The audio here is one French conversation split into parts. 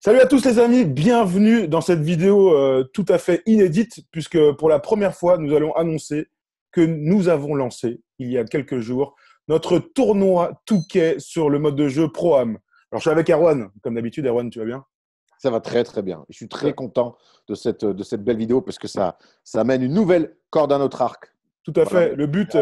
Salut à tous les amis, bienvenue dans cette vidéo tout à fait inédite puisque pour la première fois, nous allons annoncer que nous avons lancé, il y a quelques jours, notre tournoi Touquet sur le mode de jeu Pro-Am. Alors je suis avec Erwan, comme d'habitude. Erwan, tu vas bien? Ça va très très bien. Je suis très content de cette belle vidéo parce que ça amène une nouvelle corde à notre arc. Tout à Voilà. fait. Le but,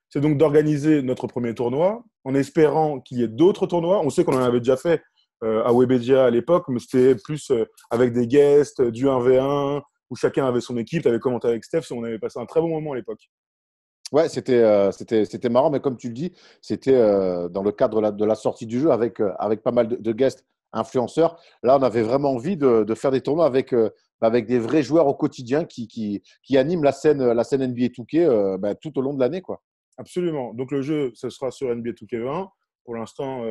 c'est donc d'organiser notre premier tournoi en espérant qu'il y ait d'autres tournois. On sait qu'on en avait déjà fait à Webedia à l'époque, mais c'était plus avec des guests, du 1v1, où chacun avait son équipe. Tu avais commenté avec Steph, on avait passé un très bon moment à l'époque. Ouais, c'était marrant, mais comme tu le dis, c'était dans le cadre de la sortie du jeu avec pas mal de guests influenceurs. Là, on avait vraiment envie de faire des tournois avec des vrais joueurs au quotidien qui animent la scène NBA 2K tout au long de l'année, quoi. Absolument. Donc le jeu, ce sera sur NBA 2K20. Pour l'instant,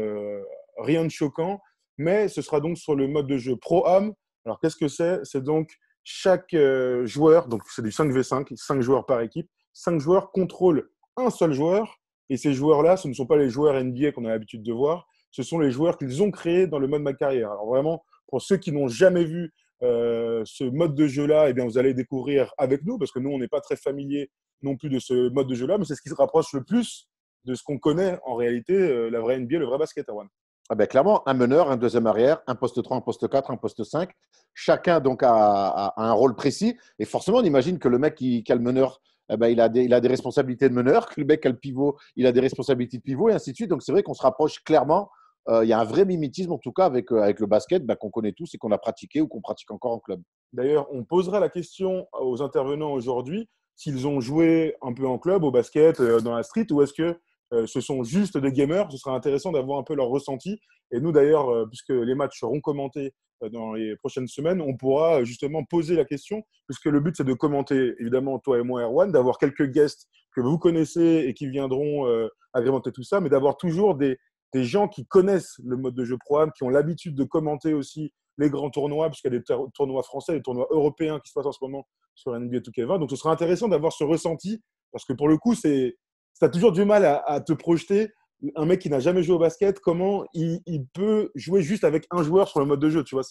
rien de choquant, mais ce sera donc sur le mode de jeu Pro-Am. Alors qu'est-ce que c'est? C'est donc chaque joueur, donc c'est du 5v5, 5 joueurs par équipe, 5 joueurs contrôlent un seul joueur, et ces joueurs-là, ce ne sont pas les joueurs NBA qu'on a l'habitude de voir, ce sont les joueurs qu'ils ont créés dans le mode Ma Carrière. Alors vraiment, pour ceux qui n'ont jamais vu ce mode de jeu-là, eh bien, vous allez découvrir avec nous, parce que nous, on n'est pas très familier non plus de ce mode de jeu-là, mais c'est ce qui se rapproche le plus de ce qu'on connaît en réalité, la vraie NBA, le vrai basket, Erwan. Ah ben, clairement, un meneur, un deuxième arrière, un poste 3, un poste 4, un poste 5. Chacun donc a un rôle précis. Et forcément, on imagine que le mec qui a le meneur, il a des responsabilités de meneur, que le mec qui a le pivot, il a des responsabilités de pivot, et ainsi de suite. Donc c'est vrai qu'on se rapproche clairement. Il y a un vrai mimétisme, en tout cas, avec le basket qu'on connaît tous et qu'on a pratiqué ou qu'on pratique encore en club. D'ailleurs, on posera la question aux intervenants aujourd'hui s'ils ont joué un peu en club, au basket, dans la street, ou est-ce que ce sont juste des gamers. Ce sera intéressant d'avoir un peu leur ressenti. Et nous, d'ailleurs, puisque les matchs seront commentés dans les prochaines semaines, on pourra justement poser la question, puisque le but, c'est de commenter, évidemment, toi et moi, Erwan, d'avoir quelques guests que vous connaissez et qui viendront agrémenter tout ça, mais d'avoir toujours des gens qui connaissent le mode de jeu Pro-Am, qui ont l'habitude de commenter aussi les grands tournois, puisqu'il y a des tournois français, des tournois européens qui se passent en ce moment sur NBA 2K20. Donc, ce sera intéressant d'avoir ce ressenti, parce que pour le coup, tu as toujours du mal à te projeter. Un mec qui n'a jamais joué au basket, comment il peut jouer juste avec un joueur sur le mode de jeu, tu vois,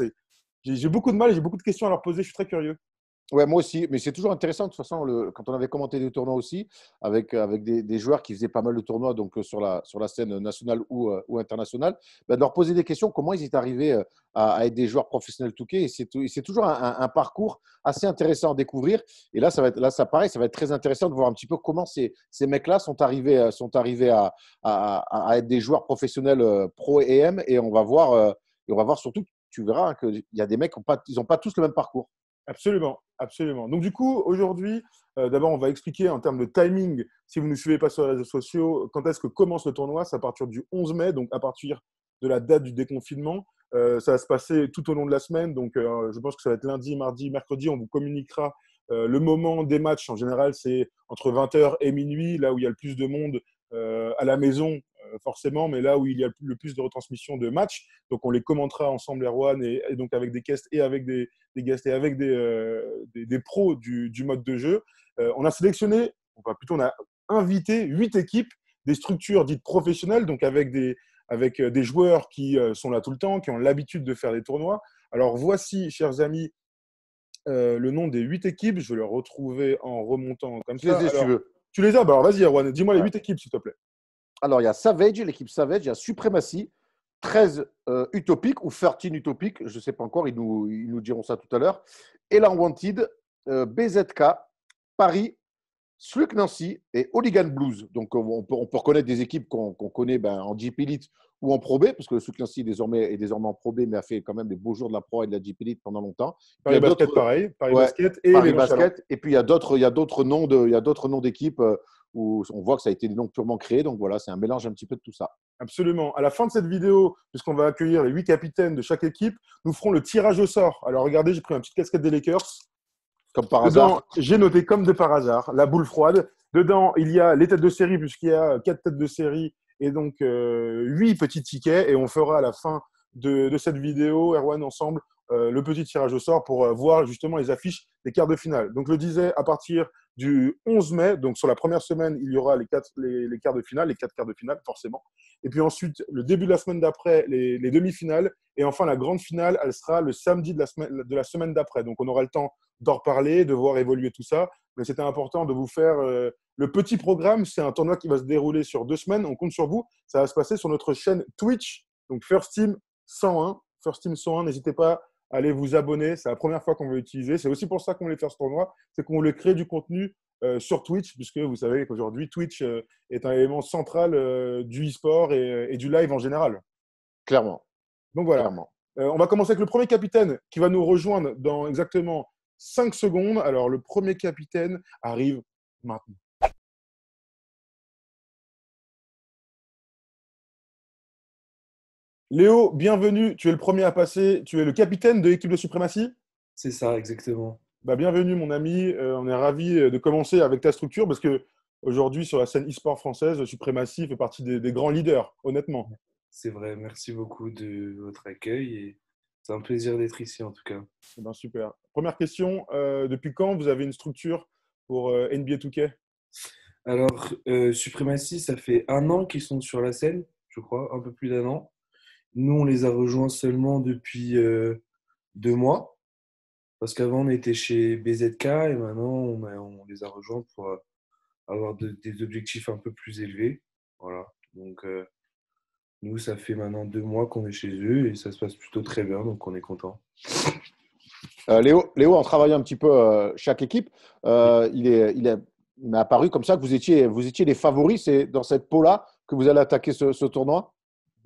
j'ai beaucoup de mal et j'ai beaucoup de questions à leur poser, je suis très curieux. Ouais, moi aussi, mais c'est toujours intéressant. De toute façon, quand on avait commenté des tournois aussi, avec des joueurs qui faisaient pas mal de tournois donc, sur la scène nationale ou internationale, de leur poser des questions, comment ils étaient arrivés à être des joueurs professionnels touqués. Et c'est toujours un parcours assez intéressant à découvrir. Et là, pareil, ça va être très intéressant de voir un petit peu comment ces mecs-là sont arrivés à être des joueurs professionnels pro et M. Et on va voir surtout, tu verras, qu'il y a des mecs qui n'ont pas tous le même parcours. Absolument, absolument. Donc du coup, aujourd'hui, d'abord, on va expliquer en termes de timing, si vous ne nous suivez pas sur les réseaux sociaux, quand est-ce que commence le tournoi. C'est à partir du 11 mai, donc à partir de la date du déconfinement. Ça va se passer tout au long de la semaine, donc je pense que ça va être lundi, mardi, mercredi. On vous communiquera le moment des matchs. En général, c'est entre 20h et minuit, là où il y a le plus de monde à la maison, forcément, mais là où il y a le plus de retransmissions de matchs. Donc on les commentera ensemble, Erwan, et donc avec des guests et avec des guests et avec des pros du mode de jeu. On a sélectionné, enfin plutôt on a invité 8 équipes, des structures dites professionnelles, donc avec des joueurs qui sont là tout le temps, qui ont l'habitude de faire des tournois. Alors voici, chers amis, le nom des 8 équipes. Je vais le retrouver en remontant comme Je ça. les ai, si tu Alors, veux. tu les as? Bah alors vas-y, Erwan, dis-moi les Ouais. 8 équipes, s'il te plaît. Alors, il y a Savage, l'équipe Savage, il y a Supremacy, 13 Utopic ou 13 Utopic, je ne sais pas encore, ils nous diront ça tout à l'heure. Elan Wanted, BZK, Paris, Sluk Nancy et Hooligan Blues. Donc, on peut reconnaître des équipes qu'on connaît en Jeep Elite ou en Pro B, parce que le Sluk Nancy est désormais en Pro B, mais a fait quand même des beaux jours de la Pro et de la Jeep Elite pendant longtemps. Puis il y Paris a Basket, d'autres, pareil. Paris ouais, Basket et les Paris Nonchalant. Basket. Et puis il y a d'autres noms d'équipes où on voit que ça a été des noms purement créés. Donc voilà, c'est un mélange un petit peu de tout ça. Absolument. À la fin de cette vidéo, puisqu'on va accueillir les 8 capitaines de chaque équipe, nous ferons le tirage au sort. Alors regardez, j'ai pris une petite casquette des Lakers. Comme par Dedans, hasard. j'ai noté comme de par hasard la boule froide. Dedans, il y a les têtes de série, puisqu'il y a 4 têtes de série et donc 8 petits tickets. Et on fera à la fin de cette vidéo, Erwan, ensemble, le petit tirage au sort pour voir justement les affiches des quarts de finale. Donc, je le disais, à partir du 11 mai, donc sur la première semaine, il y aura les quarts de finale, les 4 quarts de finale, forcément. Et puis ensuite, le début de la semaine d'après, les demi-finales. Et enfin, la grande finale, elle sera le samedi de la semaine d'après. Donc, on aura le temps d'en reparler, de voir évoluer tout ça. Mais c'était important de vous faire le petit programme. C'est un tournoi qui va se dérouler sur 2 semaines. On compte sur vous. Ça va se passer sur notre chaîne Twitch, donc First Team 101. First Team 101, n'hésitez pas à aller vous abonner. C'est la première fois qu'on va l'utiliser. C'est aussi pour ça qu'on voulait faire ce tournoi. C'est qu'on voulait créer du contenu sur Twitch, puisque vous savez qu'aujourd'hui, Twitch est un élément central du e-sport et du live en général. Clairement. Donc voilà. Clairement. On va commencer avec le premier capitaine qui va nous rejoindre dans exactement 5 secondes. Alors, le premier capitaine arrive maintenant. Léo, bienvenue. Tu es le premier à passer. Tu es le capitaine de l'équipe de Suprématie. C'est ça, exactement. Bah, bienvenue, mon ami. On est ravis de commencer avec ta structure parce que aujourd'hui, sur la scène e-sport française, Suprématie fait partie des grands leaders, honnêtement. C'est vrai, merci beaucoup de votre accueil et c'est un plaisir d'être ici en tout cas. Eh ben, super. Première question. Depuis quand vous avez une structure pour NBA 2K? Alors, Supremacy, ça fait 1 an qu'ils sont sur la scène, je crois, un peu plus d'1 an. Nous, on les a rejoints seulement depuis 2 mois, parce qu'avant, on était chez BZK et maintenant, on les a rejoints pour avoir des objectifs un peu plus élevés. Voilà. Donc, nous, ça fait maintenant 2 mois qu'on est chez eux et ça se passe plutôt très bien, donc on est content. Léo, en travaillant un petit peu chaque équipe, il m'est apparu comme ça que vous étiez les favoris. C'est dans cette peau-là que vous allez attaquer ce tournoi?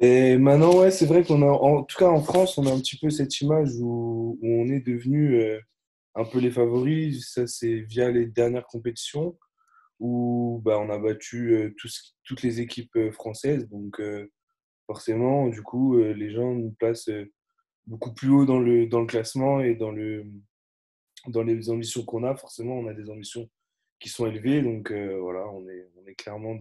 Et maintenant, ouais, c'est vrai qu'on a, en tout cas en France, on a un petit peu cette image où on est devenu un peu les favoris. Ça, c'est via les dernières compétitions où bah, on a battu toutes les équipes françaises. Donc, forcément, du coup, les gens nous placent beaucoup plus haut dans le classement et dans les ambitions qu'on a. Forcément, on a des ambitions qui sont élevées. Donc, voilà, on est clairement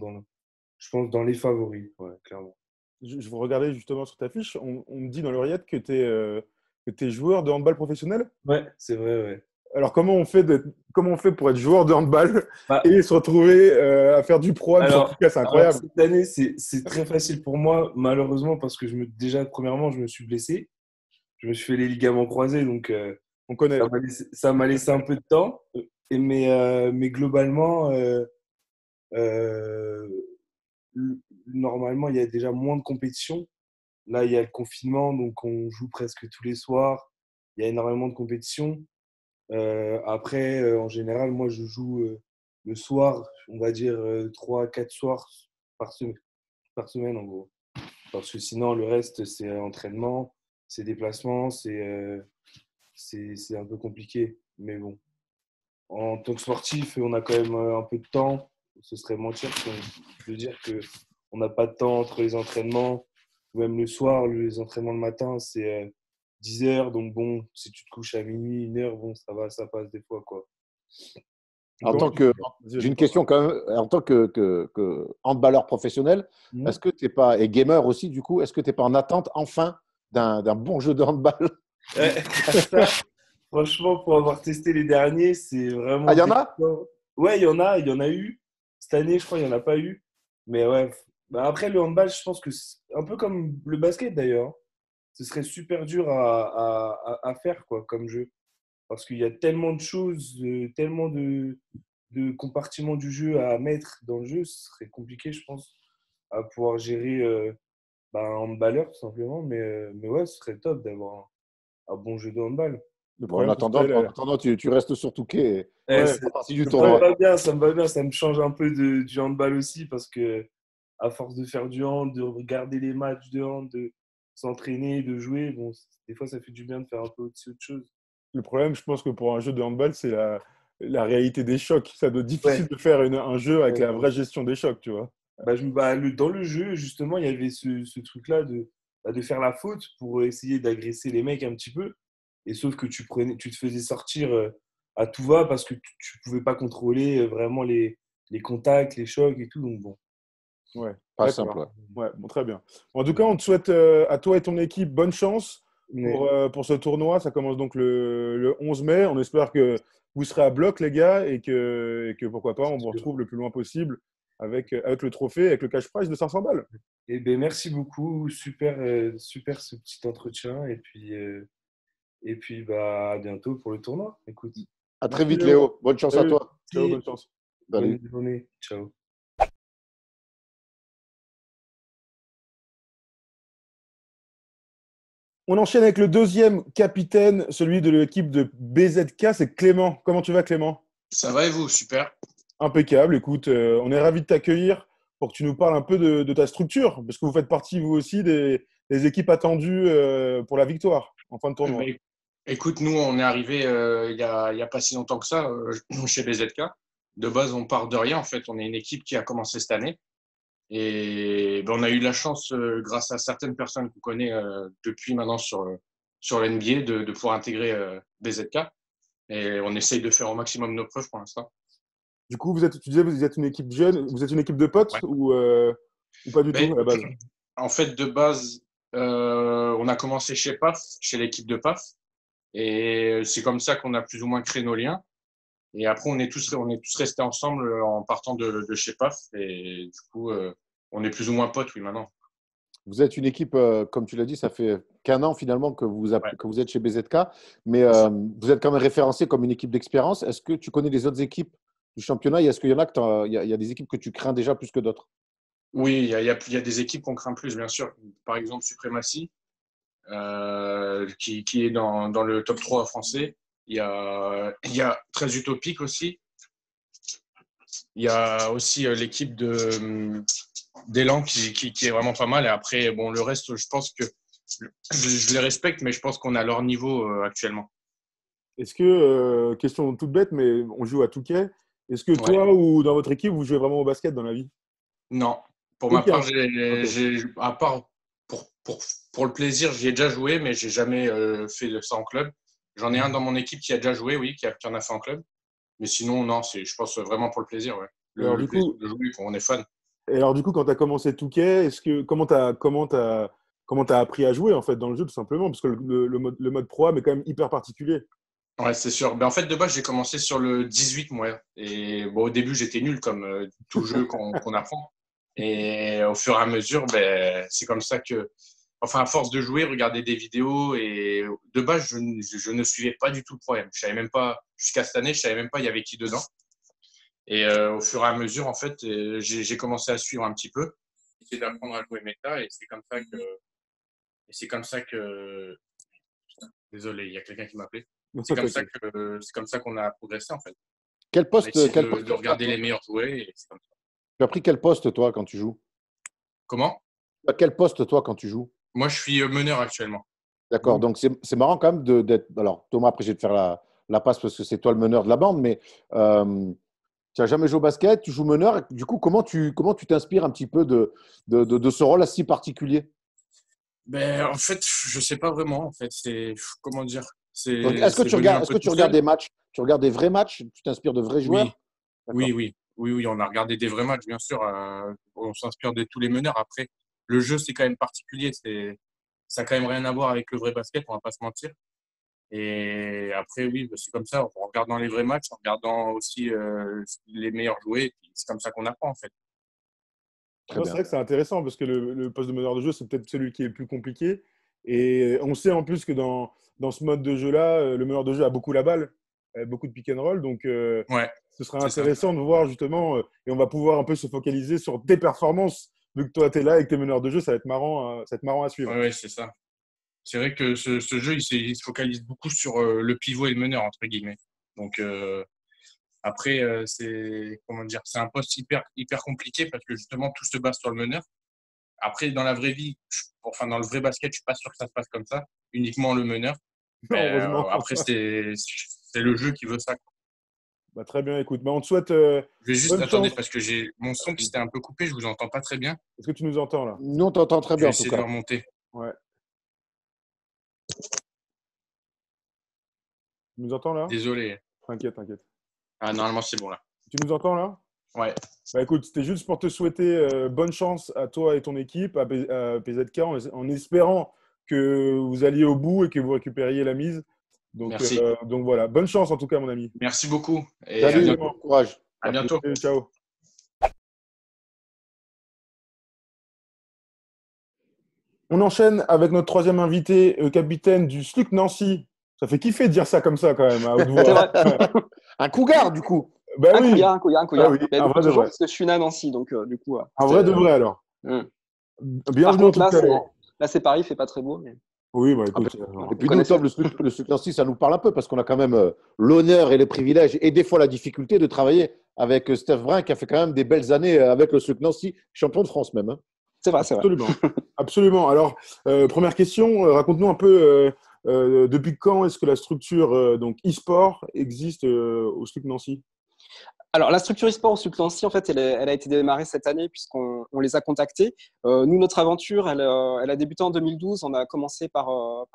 je pense, dans les favoris. Ouais, clairement. Je vous regardais justement sur ta fiche. On me dit dans l'oreillette que tu es joueur de handball professionnel. Ouais, c'est vrai, ouais. Alors, comment on fait pour être joueur de handball Bah, et se retrouver à faire du pro sur Alors, tout cas, c'est alors, incroyable. cette année, c'est très facile pour moi, malheureusement, parce que déjà, premièrement, je me suis blessé. Je me suis fait les ligaments croisés, donc On connaît. ça m'a laissé un peu de temps. Mais globalement, euh, normalement, il y a déjà moins de compétitions. Là, il y a le confinement, donc on joue presque tous les soirs. Il y a énormément de compétitions. Après, en général, moi, je joue le soir, on va dire 3 4 soirs par semaine, en gros. Parce que sinon, le reste, c'est entraînement, c'est déplacement, c'est un peu compliqué. Mais bon, en tant que sportif, on a quand même un peu de temps. Ce serait mentir de dire qu'on n'a pas de temps entre les entraînements, ou même le soir, les entraînements le matin, c'est 10 heures. Donc bon, si tu te couches à minuit, 1 heure, bon, ça va, ça passe des fois, quoi. En tant que, Vas-y, j'ai vas-y, une question quand même. En tant que handballeur professionnel, Mhm. est-ce que tu n'es pas, et gamer aussi, du coup, est-ce que tu n'es pas en attente enfin d'un bon jeu de handball? Ouais, ça, franchement, pour avoir testé les derniers, c'est Ah, vraiment il y en a? dégoûtant. Ouais, il y en a eu. Cette année, je crois, il n'y en a pas eu. Mais ouais, bah après, le handball, je pense que c'est un peu comme le basket d'ailleurs. Ce serait super dur à faire quoi, comme jeu. Parce qu'il y a tellement de choses, tellement de compartiments du jeu à mettre dans le jeu, ce serait compliqué, je pense, à pouvoir gérer bah, un handballeur tout simplement. Mais ouais, ce serait top d'avoir un bon jeu de handball. le Bon, en problème, ce attendant, serait en attendant tu restes sur Touquet Eh, et ouais, tu fais partie du le ça me problème, tournoi. va bien, ça me va bien, ça me change un peu du handball aussi parce que à force de faire du hand, de regarder les matchs de hand, de s'entraîner, de jouer, bon, des fois ça fait du bien de faire un peu aussi autre chose. le problème, je pense que pour un jeu de handball, c'est la réalité des chocs. Ça doit être difficile Ouais. de faire un jeu avec la Ouais. vraie gestion des chocs, tu vois. Dans le jeu, justement, il y avait ce truc-là de faire la faute pour essayer d'agresser les mecs un petit peu. Et sauf que tu te faisais sortir à tout va parce que tu pouvais pas contrôler vraiment les contacts, les chocs et tout. Donc bon. Ouais, Pas simple, d'accord. ouais. Ouais, bon, très bien. En tout cas, on te souhaite à toi et ton équipe bonne chance. Mais, pour ce tournoi. Ça commence donc le 11 mai. On espère que vous serez à bloc, les gars, et que pourquoi pas, on vous retrouve le plus loin possible avec le trophée, avec le cash prize de 500 balles. eh ben, merci beaucoup. Super, super ce petit entretien. Et puis bah, à bientôt pour le tournoi. Écoute, À très Merci vite, Léo. Léo. Bonne chance à Salut. toi. Ciao, merci. bonne chance. Salut. Bonne journée. Ciao. On enchaîne avec le deuxième capitaine, celui de l'équipe de BZK, c'est Clément. Comment tu vas, Clément? Ça va et vous? Super. Impeccable. Écoute, on est ravis de t'accueillir pour que tu nous parles un peu de ta structure, parce que vous faites partie, vous aussi, des équipes attendues pour la victoire en fin de Eh tournoi. ben, écoute, nous, on est arrivé il y a pas si longtemps que ça chez BZK. De base, on part de rien. En fait, on est une équipe qui a commencé cette année. Et ben, on a eu la chance, grâce à certaines personnes qu'on connaît depuis maintenant sur l'NBA, de pouvoir intégrer BZK. Et on essaye de faire au maximum nos preuves pour l'instant. Du coup, tu disais vous êtes une équipe jeune, vous êtes une équipe de potes Ouais. ou pas du Ben, tout à la base? en fait, de base, on a commencé chez PAF, chez l'équipe de PAF. Et c'est comme ça qu'on a plus ou moins créé nos liens. Et après, on est tous restés ensemble en partant de chez PAF. Et du coup, on est plus ou moins potes, oui, maintenant. Vous êtes une équipe, comme tu l'as dit, ça fait qu'un an finalement Ouais, que vous êtes chez BZK, mais c'est ça. vous êtes quand même référencé comme une équipe d'expérience. Est-ce que tu connais les autres équipes du championnat et est-ce qu'il y en a il y a des équipes que tu crains déjà plus que d'autres? Oui, il y a des équipes qu'on craint plus, bien sûr. Par exemple, Supremacy, qui est dans le top 3 français. Il y a Très Utopique aussi. Il y a aussi l'équipe d'Elan qui est vraiment pas mal. Et après, bon, le reste, je pense que je les respecte, mais je pense qu'on a leur niveau actuellement. Est-ce que, question toute bête, mais on joue à Touquet, est-ce que Ouais. toi ou dans votre équipe, vous jouez vraiment au basket dans la vie? Non. Pour ma part, Aucun. Ok. à part pour le plaisir, j'y ai déjà joué, mais j'ai jamais fait ça en club. J'en ai un dans mon équipe qui a déjà joué, oui, qui en a fait en club. Mais sinon, non, je pense vraiment pour le plaisir, ouais. Et alors, Le du plaisir coup, de jouer, quand on est fan. quand tu as commencé Touquet, comment t'as appris à jouer en fait dans le jeu tout simplement? Parce que le mode pro est quand même hyper particulier. Ouais, c'est sûr. Ben, en fait, de base, j'ai commencé sur le 18, moi. Et bon, au début, j'étais nul, comme tout jeu qu'on apprend. Et au fur et à mesure, ben, c'est comme ça que, enfin, à force de jouer, regarder des vidéos, et de base, je ne suivais pas du tout le problème. Je savais même pas, jusqu'à cette année, je savais même pas il y avait qui dedans. Et au fur et à mesure, en fait, j'ai commencé à suivre un petit peu, essayer d'apprendre à jouer méta, et c'est comme ça que, désolé, il y a quelqu'un qui m'appelait. T'inquiète. C'est comme ça qu'on a progressé, en fait. Quel On a poste, essayé quel poste de regarder les meilleurs jouer, et c'est comme ça. tu as pris quel poste toi quand tu joues? Comment? À quel poste toi quand tu joues? Moi, je suis meneur actuellement. D'accord, donc c'est marrant quand même d'être. Alors Thomas, après je vais te faire la passe parce que c'est toi le meneur de la bande, mais tu n'as jamais joué au basket, tu joues meneur. Du coup, comment tu t'inspires un petit peu de ce rôle si particulier? Ben, en fait, je sais pas vraiment. En fait, comment dire, Donc, est-ce que c'est venu un est-ce peu que tu tout regardes seul. des matchs? Tu regardes des vrais matchs? Tu t'inspires de vrais Oui, joueurs? D'accord. oui. On a regardé des vrais matchs, bien sûr. On s'inspire de tous les meneurs. Après, le jeu, c'est quand même particulier. Ça a quand même rien à voir avec le vrai basket. On va pas se mentir. Et après, oui, ben, c'est comme ça. En regardant les vrais matchs, en regardant aussi les meilleurs jouer, c'est comme ça qu'on apprend, en fait. Très Non, c'est bien. vrai que c'est intéressant parce que le poste de meneur de jeu, c'est peut-être celui qui est le plus compliqué. Et on sait en plus que dans ce mode de jeu-là, le meneur de jeu a beaucoup la balle, beaucoup de pick and roll. Donc, Ouais, ce sera c'est ça. intéressant de voir justement, et on va pouvoir un peu se focaliser sur tes performances. Vu que toi, tu es là avec tes meneurs de jeu, ça va être marrant à suivre. Ouais, c'est ça. C'est vrai que ce jeu, il se focalise beaucoup sur le pivot et le meneur, entre guillemets. Donc, après, comment dire, c'est un poste hyper compliqué parce que justement, tout se base sur le meneur. Après, dans la vraie vie, enfin, dans le vrai basket, je suis pas sûr que ça se passe comme ça, uniquement le meneur. Mais Heureusement. après, c'est le jeu qui veut ça, quoi. Bah, très bien, écoute. Bah, on te souhaite Je vais juste, bonne attendez, chance. parce que j'ai mon son qui s'était un peu coupé, je vous entends pas très bien. Est-ce que tu nous entends là? Nous, on t'entend très Je vais bien en tout essayer de le cas. remonter. Ouais. Tu nous entends là? Désolé. T'inquiète, t'inquiète. Ah, normalement, c'est bon là. Tu nous entends là? Ouais. Bah écoute, c'était juste pour te souhaiter bonne chance à toi et ton équipe, à PZK, en espérant que vous alliez au bout et que vous récupériez la mise. Merci. Donc voilà, bonne chance en tout cas, mon ami. Merci beaucoup. Et Salut, bon courage. à bientôt. Salut, ciao. On enchaîne avec notre troisième invité, capitaine du SLUC Nancy. Ça fait kiffer de dire ça comme ça quand même, à haute voix. C'est vrai. Un cougar, du coup. Bah Un oui, couillard, un couillard. Ah oui, Mais un vrai de toujours vrai. parce que je suis né à Nancy, donc du coup. Un vrai de vrai alors. Par Bienvenue en contre, tout cas. là, c'est Paris, il fait pas très beau. Mais... Oui, bah Ah, écoute. Et puis nous, Tom, le SLUC Nancy, ça nous parle un peu parce qu'on a quand même l'honneur et le privilège et des fois la difficulté de travailler avec Steph Brun qui a fait quand même des belles années avec le SLUC Nancy, champion de France même. Hein. C'est vrai, c'est vrai. Absolument. Absolument. Alors, première question, raconte-nous un peu depuis quand est-ce que la structure donc e-sport existe au SLUC Nancy? Alors, la structure e-sport au SLUC Nancy, en fait, elle a été démarrée cette année puisqu'on les a contactés. Nous, notre aventure, elle a débuté en 2012. On a commencé par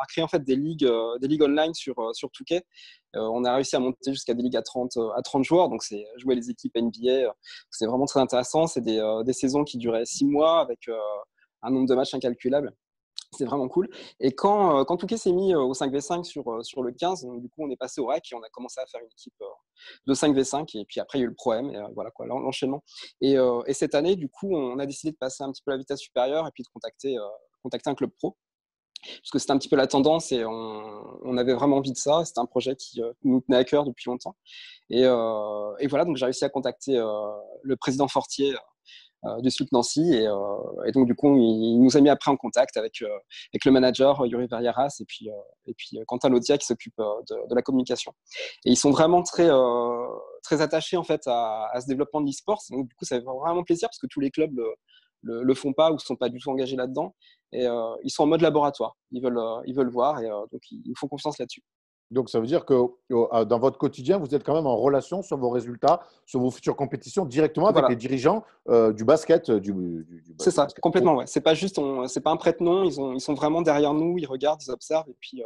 créer en fait des ligues online sur Touquet. On a réussi à monter jusqu'à des ligues à 30 joueurs. Donc, c'est jouer les équipes NBA. C'est vraiment très intéressant. C'est des saisons qui duraient 6 mois avec un nombre de matchs incalculable. C'est vraiment cool. Et quand Touquet s'est mis au 5v5 sur le 15, donc, du coup, on est passé au REC et on a commencé à faire une équipe de 5v5. Et puis après, il y a eu le Pro-M, et voilà quoi, l'enchaînement. Et cette année, du coup, on a décidé de passer un petit peu à la vitesse supérieure et puis de contacter un club pro. Parce que c'était un petit peu la tendance et on avait vraiment envie de ça. C'était un projet qui nous tenait à cœur depuis longtemps. Et voilà, donc j'ai réussi à contacter le président Fortier du SLUC Nancy et donc du coup il nous a mis après en contact avec le manager Yuri Verieras et puis Quentin Laudia qui s'occupe de la communication et ils sont vraiment très attachés en fait à ce développement de l'e-sport. Donc du coup ça fait vraiment plaisir parce que tous les clubs le font pas ou sont pas du tout engagés là-dedans et ils sont en mode laboratoire, ils veulent voir et donc ils nous font confiance là-dessus. Donc, ça veut dire que dans votre quotidien, vous êtes quand même en relation sur vos résultats, sur vos futures compétitions, directement avec les dirigeants du basket. C'est ça, basket. complètement. Ouais. C'est pas juste, c'est pas un prête-nom. Ils sont vraiment derrière nous. Ils regardent, ils observent et puis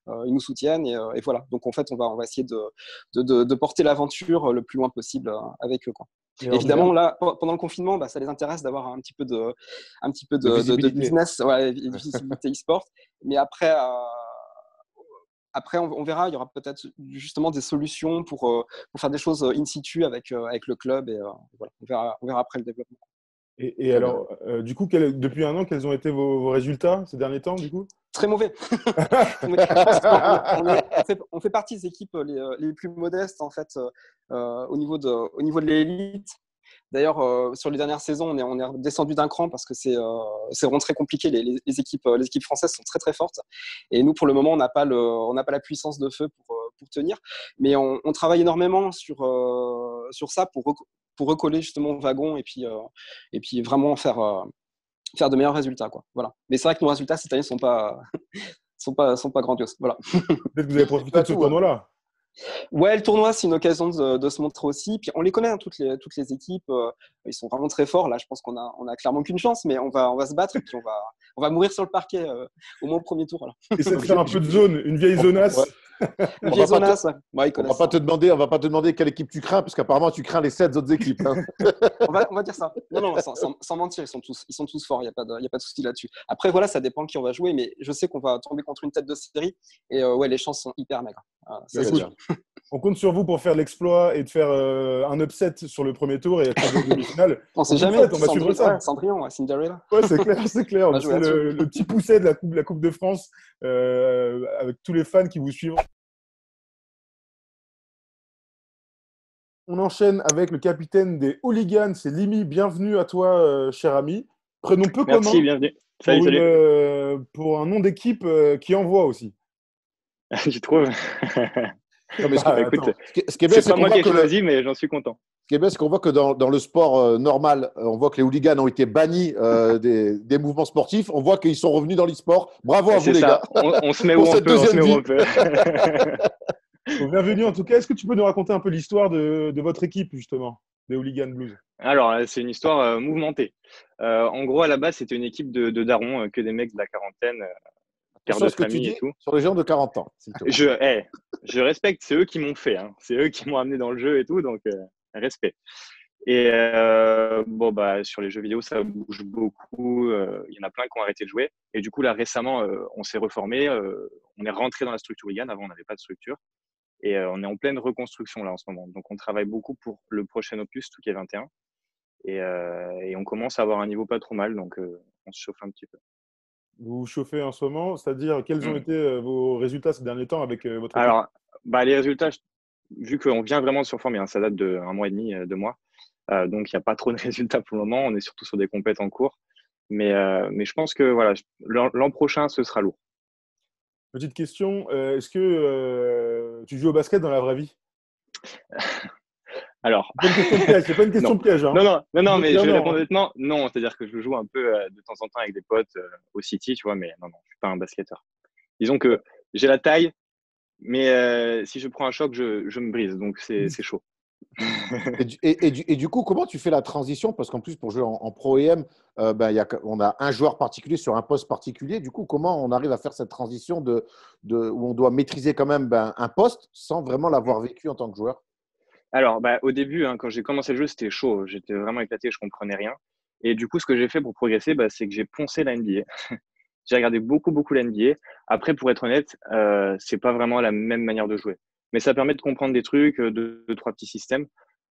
ils nous soutiennent et voilà. Donc en fait, on va essayer de porter l'aventure le plus loin possible avec eux, quoi. Évidemment, là, pendant le confinement, ça les intéresse d'avoir un petit peu de business, de visibilité e-sport. Mais après, on verra, il y aura peut-être justement des solutions pour faire des choses in situ avec le club et voilà, on verra après le développement. Et alors, du coup, depuis un an, quels ont été vos résultats ces derniers temps, du coup? Très mauvais. On fait partie des équipes les plus modestes en fait au niveau de l'élite. D'ailleurs, sur les dernières saisons, on est descendu d'un cran parce que c'est vraiment très compliqué. Les équipes françaises sont très très fortes. Et nous, pour le moment, on n'a pas la puissance de feu pour tenir. Mais on travaille énormément sur ça pour recoller justement au wagon et puis vraiment faire de meilleurs résultats, quoi. Voilà. Mais c'est vrai que nos résultats cette année sont pas grandioses. Voilà. Peut-être que vous avez profité de ce tournoi-là. Ouais, le tournoi, c'est une occasion de se montrer aussi. Puis on les connaît, hein, toutes les équipes. Ils sont vraiment très forts. Là, je pense qu'on a clairement qu'une chance, mais on va se battre et puis on va mourir sur le parquet au moins au premier tour. Là. Essaye de faire un peu de zone, une vieille zonasse. Ouais. Une vieille zonasse, ouais. On va pas te demander quelle équipe tu crains, parce qu'apparemment tu crains les 7 autres équipes. Hein. on va dire ça. Non, sans mentir, ils sont tous forts. Il y a pas de souci là-dessus. Après, voilà, ça dépend qui on va jouer, mais je sais qu'on va tomber contre une tête de série et ouais, les chances sont hyper maigres. On compte sur vous pour faire l'exploit et de faire un upset sur le premier tour et être en demi-finale. On sait jamais. On va suivre ça. Cendrillon, Cinderella. Ouais, c'est clair. C'est le petit pousset de la Coupe de France avec tous les fans qui vous suivent. On enchaîne avec le capitaine des Hooligans, c'est Limi. Bienvenue à toi, cher ami. Prénom peu commun. Merci, bienvenue. Salut. Pour un nom d'équipe qui envoie aussi. Je trouve. Non, mais écoute, ce qui est bien, c'est pas moi qui ai choisi, mais j'en suis content. Ce qui est bien, c'est qu'on voit que dans le sport normal, on voit que les hooligans ont été bannis des mouvements sportifs. On voit qu'ils sont revenus dans l'e-sport. Bravo à vous, les gars. On se met où on peut. Bienvenue en tout cas. Est-ce que tu peux nous raconter un peu l'histoire de votre équipe, justement, des Hooligans Blues? Alors, c'est une histoire mouvementée. En gros, à la base, c'était une équipe de darons, que des mecs de la quarantaine, père de famille et tout. Sur les gens de 40 ans. Je respecte, c'est eux qui m'ont fait. Hein. C'est eux qui m'ont amené dans le jeu et tout, donc respect. Et bon, bah, sur les jeux vidéo, ça bouge beaucoup. Il y en a plein qui ont arrêté de jouer. Et du coup, là, récemment, on s'est reformé. On est rentré dans la structure Wigan. Avant, on n'avait pas de structure. Et on est en pleine reconstruction là en ce moment. Donc, on travaille beaucoup pour le prochain opus, Touquet 21. Et on commence à avoir un niveau pas trop mal. Donc, on se chauffe un petit peu. Vous vous chauffez en ce moment, c'est-à-dire quels ont Mm. été vos résultats ces derniers temps avec votre équipe? Alors, bah, les résultats, vu qu'on vient vraiment de se reformer, hein, ça date de 1 mois et demi, 2 mois. Donc, il n'y a pas trop de résultats pour le moment. On est surtout sur des compètes en cours. Mais je pense que voilà, l'an prochain, ce sera lourd. Petite question, est-ce que tu joues au basket dans la vraie vie? Alors, C'est pas une question piège, c'est pas une question non. piège, hein. Non, mais je vais Non, répondre hein. honnêtement. Non, c'est-à-dire que je joue un peu de temps en temps avec des potes au City, tu vois, mais non, je suis pas un basketteur. Disons que j'ai la taille, mais si je prends un choc, je me brise, donc c'est chaud. Et du coup, comment tu fais la transition? Parce qu'en plus, pour jouer en Pro EM, on a un joueur particulier sur un poste particulier. Du coup, comment on arrive à faire cette transition où on doit maîtriser quand même un poste sans vraiment l'avoir vécu en tant que joueur? Alors, bah, au début, hein, quand j'ai commencé le jeu, c'était chaud. J'étais vraiment éclaté, je comprenais rien. Et du coup, ce que j'ai fait pour progresser, bah, c'est que j'ai poncé la NBA. J'ai regardé beaucoup la NBA. Après, pour être honnête, c'est pas vraiment la même manière de jouer. Mais ça permet de comprendre des trucs, deux, trois petits systèmes.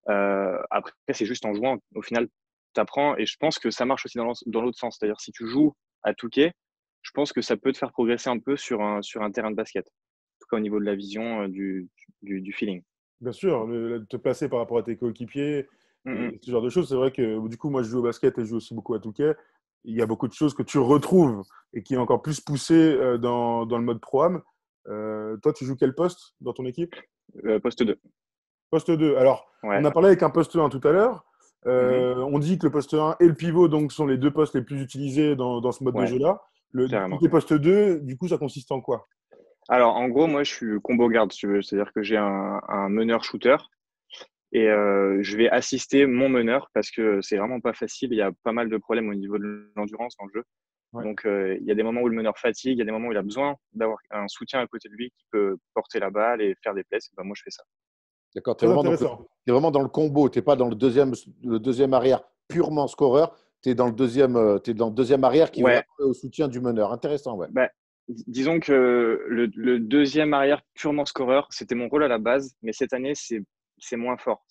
Après, c'est juste en jouant. Au final, tu apprends. Et je pense que ça marche aussi dans l'autre sens. C'est-à-dire, si tu joues à Touquet, je pense que ça peut te faire progresser un peu sur un terrain de basket. En tout cas, au niveau de la vision, du feeling. Bien sûr, te placer par rapport à tes coéquipiers Mm, et ce genre de choses. C'est vrai que du coup, moi, je joue au basket et je joue aussi beaucoup à Touquet. Il y a beaucoup de choses que tu retrouves et qui est encore plus poussé dans le mode pro-am. Toi, tu joues quel poste dans ton équipe? Poste 2. Poste 2. Alors, on Ouais. a parlé avec un poste 1 tout à l'heure. Mhm. On dit que le poste 1 et le pivot donc, sont les deux postes les plus utilisés dans ce mode de Ouais, jeu-là. Le carrément. côté poste 2, du coup, ça consiste en quoi? Alors, en gros, moi, je suis combo garde, si tu veux. C'est-à-dire que j'ai un meneur-shooter et je vais assister mon meneur parce que c'est vraiment pas facile. Il y a pas mal de problèmes au niveau de l'endurance dans le jeu. Ouais. Donc, il y a des moments où le meneur fatigue, il y a des moments où il a besoin d'avoir un soutien à côté de lui qui peut porter la balle et faire des plays. Et ben, moi, je fais ça. D'accord, tu es Très vraiment, intéressant. vraiment dans le combo. Tu n'es pas dans le deuxième arrière purement scoreur. Tu es dans le deuxième arrière qui va Ouais, au soutien du meneur. Intéressant, ouais. bah, disons que le deuxième arrière purement scoreur, c'était mon rôle à la base, mais cette année, c'est moins fort.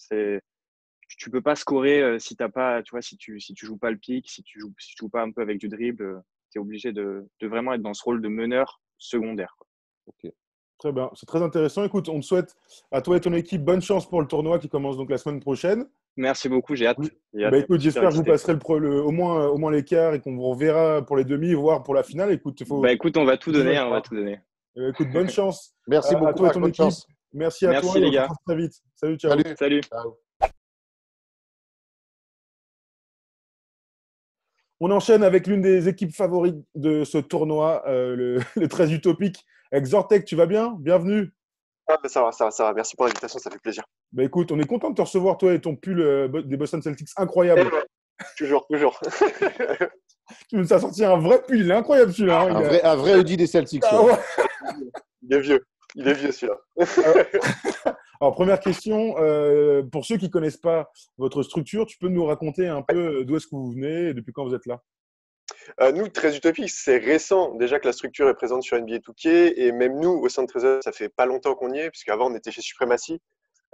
Tu peux pas scorer si t'as pas, tu vois, si tu joues pas le pick, si tu joues pas un peu avec du dribble, tu es obligé de vraiment être dans ce rôle de meneur secondaire, quoi. Ok. Très bien, c'est très intéressant. Écoute, on te souhaite à toi et ton équipe bonne chance pour le tournoi qui commence donc la semaine prochaine. Merci beaucoup, j'ai hâte. J'ai Bah, hâte, écoute, super j'espère que vous excité. passerez au moins l'écart et qu'on vous reverra pour les demi, voire pour la finale. Écoute, il faut Bah écoute, on va tout continuer donner, à hein, on va croire. tout donner. Écoute, bonne chance Merci, bon à toi et courage, ton bonne équipe. chance. Merci à toi Merci et les on se gars. retrouve très vite. Salut, ciao. Salut. Salut. Ciao. On enchaîne avec l'une des équipes favorites de ce tournoi, le très utopique. Avec Zortec, tu vas bien? Bienvenue. Ah, bah, ça va. Merci pour l'invitation, ça fait plaisir. Bah, écoute, on est content de te recevoir, toi et ton pull des Boston Celtics Eh incroyable. ouais, toujours. Tu nous as sorti un vrai pull, il est incroyable celui-là, hein. Un vrai Audi des Celtics. Ah Ouais. ouais. Il est vieux celui-là. Alors, première question, pour ceux qui ne connaissent pas votre structure, tu peux nous raconter un peu d'où est-ce que vous venez et depuis quand vous êtes là? Nous, très utopique, c'est récent déjà que la structure est présente sur NBA 2K et même nous, au sein de Trésor, ça fait pas longtemps qu'on y est, puisqu'avant on était chez Supremacy.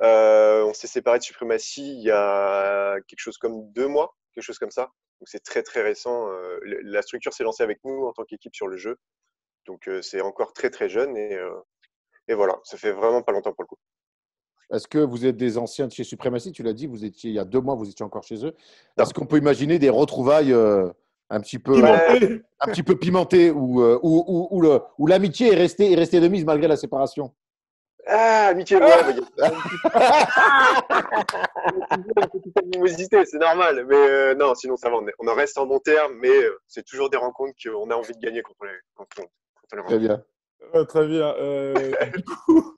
On s'est séparé de Supremacy il y a quelque chose comme 2 mois, quelque chose comme ça. Donc c'est très récent. La structure s'est lancée avec nous en tant qu'équipe sur le jeu. Donc c'est encore très jeune et voilà, ça fait vraiment pas longtemps pour le coup. Est-ce que vous êtes des anciens de chez Supremacy? Tu l'as dit, vous étiez il y a 2 mois, vous étiez encore chez eux. Non. Est-ce qu'on peut imaginer des retrouvailles un petit peu Pimenté. un petit peu pimentées où l'amitié est restée de mise malgré la séparation? Ah, amitié, ouais, bah, il y a toujours une petite animosité, c'est normal. Mais non, sinon ça va, on en reste en bon terme, mais c'est toujours des rencontres qu'on a envie de gagner quand on les Très rencontre. bien. Très bien. Du coup,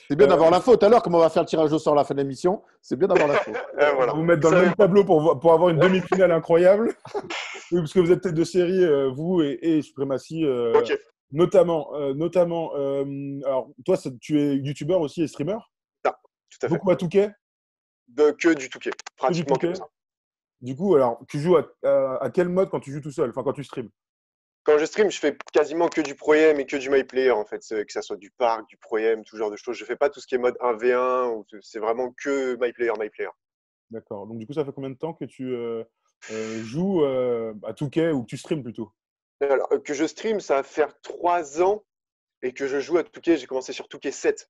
C'est bien euh, d'avoir la faute. Alors, comme on va faire le tirage au sort à la fin de l'émission, c'est bien d'avoir la faute. on va Voilà. vous mettre dans le même tableau pour avoir une demi-finale incroyable. Oui, parce que vous êtes tête de série, vous et Supremacy, Ok. notamment. Alors, toi, tu es youtubeur aussi et streamer? Non, tout à fait. Beaucoup à Touquet? Que du Touquet, pratiquement que Touquet. ça. Du coup, alors, tu joues à quel mode quand tu joues tout seul, enfin quand tu streams? Quand je stream, je fais quasiment que du Pro-Am et que du My Player, en fait. Que ça soit du Parc, du Pro-Am, tout genre de choses. Je fais pas tout ce qui est mode 1v1, c'est vraiment que My Player, My Player. D'accord. Donc, du coup, ça fait combien de temps que tu joues à Touquet ou que tu streams plutôt? Alors, que je stream, ça va faire 3 ans et que je joue à Touquet, j'ai commencé sur Touquet 7.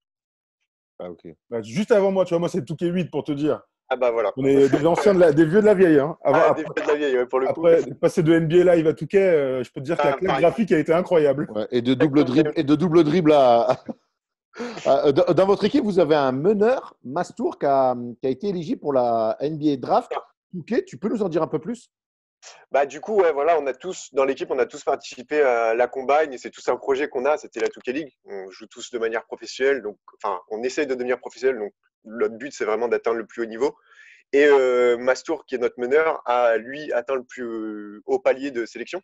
Ah, ok. Bah, juste avant moi, tu vois, moi, c'est Touquet 8 pour te dire. Ah bah voilà. On est des anciens, des vieux de la vieille. Hein. Des vieux de la vieille, ouais, pour le coup. Après, passer de NBA Live à Touquet, je peux te dire que la claque pareil. graphique a été incroyable. Ouais, et de double dribble dans votre équipe, vous avez un meneur, Mastour, qui a été éligible pour la NBA Draft. Touquet, tu peux nous en dire un peu plus? Bah, du coup, ouais, voilà, dans l'équipe, on a tous participé à la Combine et c'est tous un projet qu'on a. C'était la Touquet League. On joue tous de manière professionnelle. Donc, enfin, on essaye de devenir professionnel. Donc, notre but, c'est vraiment d'atteindre le plus haut niveau. Et Mastour, qui est notre meneur, a lui atteint le plus haut palier de sélection.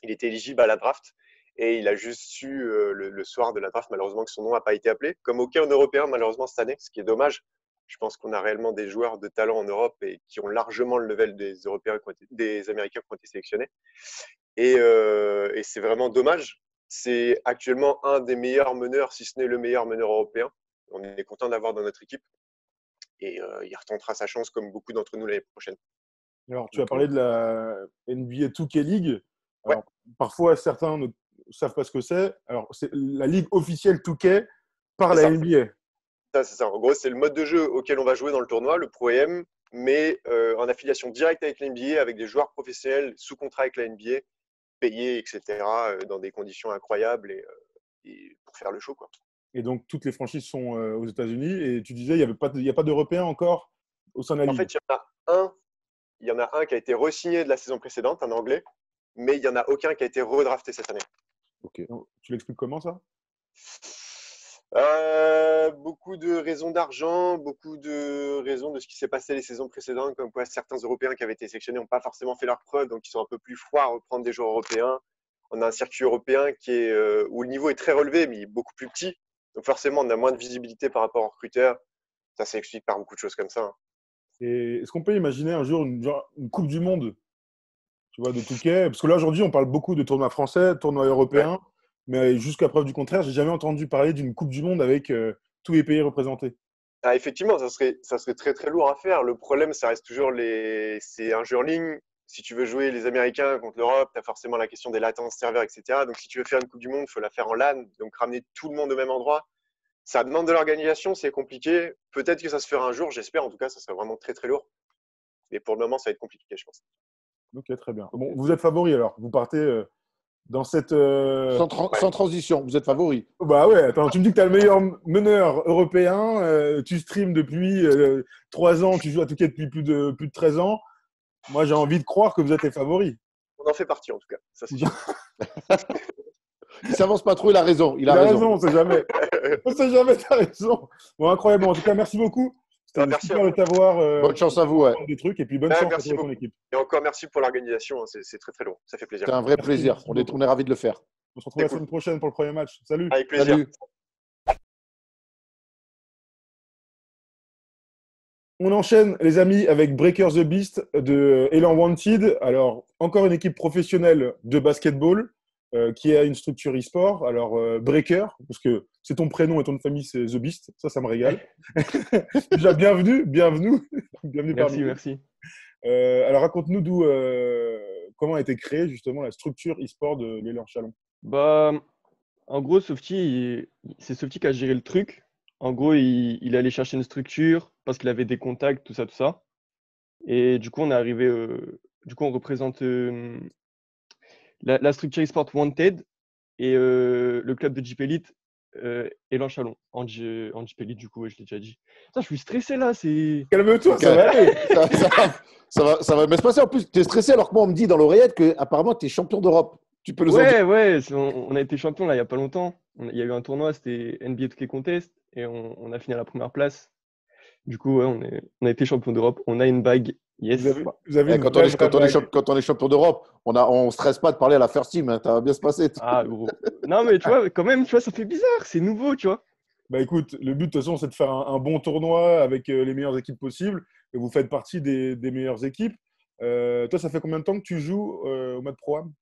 Il était éligible à la draft et il a juste su le soir de la draft, malheureusement, que son nom n'a pas été appelé. Comme aucun Européen, malheureusement, cette année, ce qui est dommage. Je pense qu'on a réellement des joueurs de talent en Europe et qui ont largement le level des des Américains qui ont été sélectionnés. Et c'est vraiment dommage. C'est actuellement un des meilleurs meneurs, si ce n'est le meilleur meneur européen. On est content d'avoir dans notre équipe. Et il retentera sa chance comme beaucoup d'entre nous l'année prochaine. Alors, tu as parlé de la NBA 2K League. Alors, Ouais. parfois, certains ne savent pas ce que c'est. Alors, c'est la ligue officielle 2K par C'est la ça. NBA. C'est ça. En gros, c'est le mode de jeu auquel on va jouer dans le tournoi, le Pro-Am, mais en affiliation directe avec la NBA, avec des joueurs professionnels sous contrat avec la NBA, payés, etc., dans des conditions incroyables et pour faire le show, quoi. Et donc, toutes les franchises sont aux États-Unis. Et tu disais, il n'y a pas d'Européens encore au sein de la En ligue. fait, il y en a un qui a été re-signé de la saison précédente, un Anglais, mais il n'y en a aucun qui a été redrafté cette année. Ok. Tu l'expliques comment ça? Beaucoup de raisons d'argent, beaucoup de raisons de ce qui s'est passé les saisons précédentes, comme quoi certains Européens qui avaient été sélectionnés n'ont pas forcément fait leur preuve, donc ils sont un peu plus froids à reprendre des joueurs européens. On a un circuit européen où le niveau est très relevé, mais il est beaucoup plus petit. Donc forcément, on a moins de visibilité par rapport aux recruteurs. Ça s'explique par beaucoup de choses comme ça, hein. Et est-ce qu'on peut imaginer un jour une Coupe du Monde, tu vois, de Touquet? Parce que là, aujourd'hui, on parle beaucoup de tournois français, tournois européens, Ouais. mais jusqu'à preuve du contraire, j'ai jamais entendu parler d'une Coupe du Monde avec tous les pays représentés. Ah, effectivement, ça serait très très lourd à faire. Le problème, ça reste toujours c'est un jeu en ligne. Si tu veux jouer les Américains contre l'Europe, tu as forcément la question des latences serveurs, etc. Donc si tu veux faire une Coupe du Monde, il faut la faire en LAN, donc ramener tout le monde au même endroit. Ça demande de l'organisation, c'est compliqué. Peut-être que ça se fera un jour, j'espère. En tout cas, ça serait vraiment très très lourd. Mais pour le moment, ça va être compliqué, je pense. Ok, très bien. Bon, vous êtes favori alors. Vous partez dans cette. Sans transition, vous êtes favori. Bah ouais, attends, tu me dis que tu as le meilleur meneur européen, tu streams depuis 3 ans, tu joues à Touquet depuis plus de 13 ans. Moi, j'ai envie de croire que vous êtes les favoris. On en fait partie, en tout cas. Ça, c'est sûr. Il s'avance pas trop, il a raison. Il a raison, on sait jamais. On sait jamais, t'as raison. Bon, incroyable. En tout cas, merci beaucoup. C'était Merci super à de t'avoir. Bonne chance à vous. Ouais. Des trucs, et puis bonne Ouais, chance à merci toi et ton beaucoup. équipe. Et encore merci pour l'organisation. Hein. C'est très très lourd. Ça fait plaisir. C'est un vrai Merci, plaisir. merci On est ravis de le faire. On se retrouve la semaine prochaine pour le premier match. Salut. Avec plaisir. Salut. On enchaîne, les amis, avec Breaker the Beast de Elan Wanted. Alors, encore une équipe professionnelle de basketball qui a une structure e-sport. Alors, Breaker, parce que c'est ton prénom et ton nom de famille, c'est The Beast. Ça me régale. Déjà, bienvenue parmi nous. Merci. Alors, raconte-nous comment a été créée justement la structure e-sport de l'Élan Chalon. Bah, en gros, Softy, c'est Softy qui a géré le truc. En gros, il est allé chercher une structure parce qu'il avait des contacts, tout ça. Et du coup, on est arrivé. On représente la structure eSport Wanted et le club de Jeep Elite Élan Chalon. En Jeep Elite, du coup, ouais, je l'ai déjà dit. Putain, je suis stressé là. Calme-toi, ça va aller. Ça va bien se passer. En plus, tu es stressé alors que moi, on me dit dans l'oreillette qu'apparemment, tu es champion d'Europe. Tu peux nous en dire? Ouais, on a été champion là il n'y a pas longtemps. Il y a eu un tournoi, c'était NBA 2K Contest et on a fini à la première place. Du coup, ouais, on a été champion d'Europe. On a une bague. Yes. Vous avez une quand on est champion d'Europe, on ne stresse pas de parler à la first team. Hein. Ça va bien se passer. Ah, gros. Non, mais tu vois, quand même, tu vois, ça fait bizarre. C'est nouveau, tu vois. Bah écoute, le but de toute façon, c'est de faire un bon tournoi avec les meilleures équipes possibles. Et vous faites partie des meilleures équipes. Toi, ça fait combien de temps que tu joues au mode Pro-Am?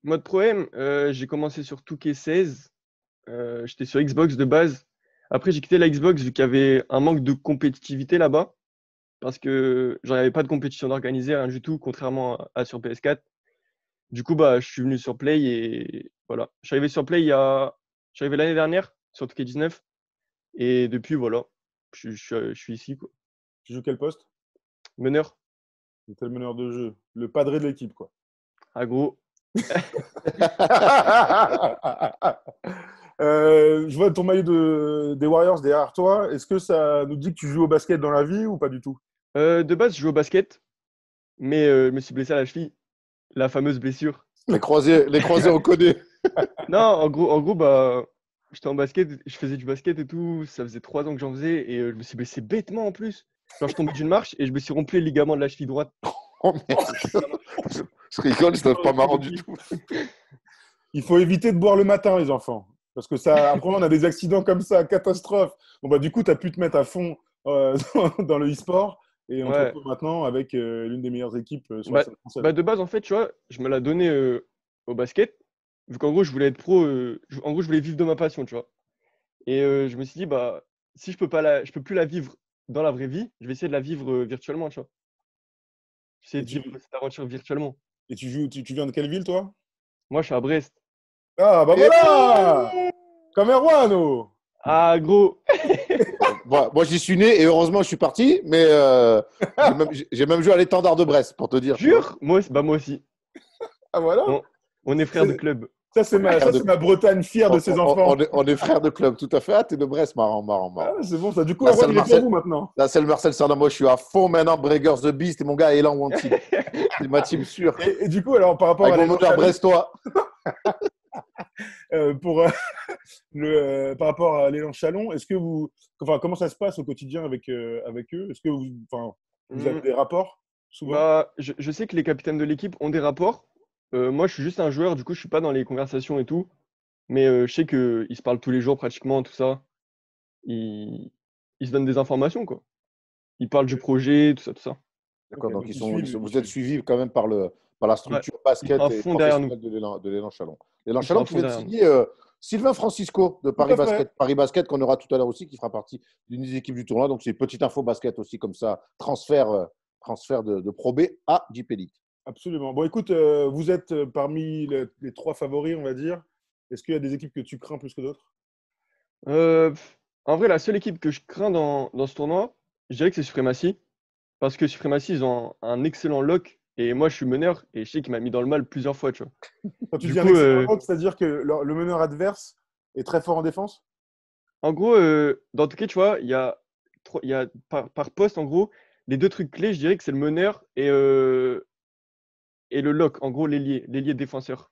Mode Pro-M, j'ai commencé sur 2K16. J'étais sur Xbox de base. Après, j'ai quitté la Xbox vu qu'il y avait un manque de compétitivité là-bas. Parce que j'en avais pas de compétition organisée, rien du tout, contrairement à sur PS4. Du coup, bah, je suis venu sur Play et voilà. Je suis arrivé sur Play je suis arrivé l'année dernière sur 2K19 et depuis, voilà, je suis ici, quoi. Tu joues quel poste? Meneur, Tu es le meneur de jeu, le padré de l'équipe, quoi. à gros. Je vois ton maillot des Warriors derrière toi. Est-ce que ça nous dit que tu joues au basket dans la vie ou pas du tout? De base, je joue au basket, mais je me suis blessé à la cheville, la fameuse blessure. Les croisés, on connaît. Non, en gros, bah, j'étais en basket, je faisais du basket et tout. Ça faisait 3 ans que j'en faisais et je me suis blessé bêtement en plus. Genre, je tombais d'une marche et je me suis rompu les ligaments de la cheville droite. Oh merde. Je rigole, c'est pas marrant du tout. Il faut éviter de boire le matin, les enfants. Parce que ça, après, on a des accidents comme ça, catastrophe. Bon, bah, du coup, tu as pu te mettre à fond dans le e-sport. Et on te Ouais. retrouve maintenant avec l'une des meilleures équipes sur la Bah, scène française. bah, de base, en fait, tu vois, je me la donnais au basket. Vu qu'en gros, je voulais être pro, en gros, je voulais vivre de ma passion, tu vois. Et je me suis dit, bah, si je peux plus la vivre dans la vraie vie, je vais essayer de la vivre virtuellement, tu vois. Essayer Et de vivre cette aventure virtuellement. tu viens de quelle ville, toi? Moi, je suis à Brest. Ah, bah Et- voilà! Comme Erwan, oh! Ah, gros! Moi, j'y suis né et heureusement, je suis parti. Mais j'ai même joué à l'étendard de Brest, pour te dire. tu vois. Jure? Moi aussi. Ah, voilà! On est frères de club. Ça, c'est ma Bretagne fière de ses enfants. On est frères de club, tout à fait. Ah, t'es de Brest, marrant, marrant, Ah, marrant. c'est bon, ça. Du coup, Là, Erwan, c'est le il est pour Marcel. vous maintenant. Là, c'est le Marcel Cerdan. Moi, je suis à fond maintenant. Breakers the Beast et mon gars Elan Wanted. C'est ma team sûre. Et du coup, alors, par rapport Avec à mon l'élan moteur Chalon, brestois. par rapport à l'élan Chalon, comment ça se passe au quotidien avec eux? Est-ce que vous avez Hmm, des rapports souvent? bah, je sais que les capitaines de l'équipe ont des rapports. Moi, je suis juste un joueur, du coup, je suis pas dans les conversations et tout. Mais je sais qu'ils se parlent tous les jours pratiquement, tout ça. Ils, ils se donnent des informations, quoi. Ils parlent du projet, tout ça, tout ça. D'accord, Ok, donc donc ils suivent, ils vous êtes suivent. suivis quand même par la Ouais, structure ils sont basket à et fond derrière nous. professionnelle de l'Élan Chalon. L'Élan Ils sont Chalon à qui fond vient de derrière nous. signer Sylvain Francisco de Tout à fait. Paris Basket, qu'on aura tout à l'heure aussi, qui fera partie d'une des équipes du tournoi. Donc, c'est une petite info basket aussi, comme ça, transfert de Pro B à JP League. Absolument. Bon, écoute, vous êtes parmi les trois favoris, on va dire. Est-ce qu'il y a des équipes que tu crains plus que d'autres? En vrai, la seule équipe que je crains dans ce tournoi, je dirais que c'est Supremacy. Parce que Supremacy, ils ont un excellent lock. Et moi, je suis meneur. Et je sais qu'il m'a mis dans le mal plusieurs fois, tu vois. Quand tu Du dis un coup, excellent bloc, c'est-à-dire que le meneur adverse est très fort en défense? en gros, dans tout cas, tu vois, il y a par poste, en gros, les deux trucs clés, je dirais que c'est le meneur et le lock. En gros, l'ailier défenseur.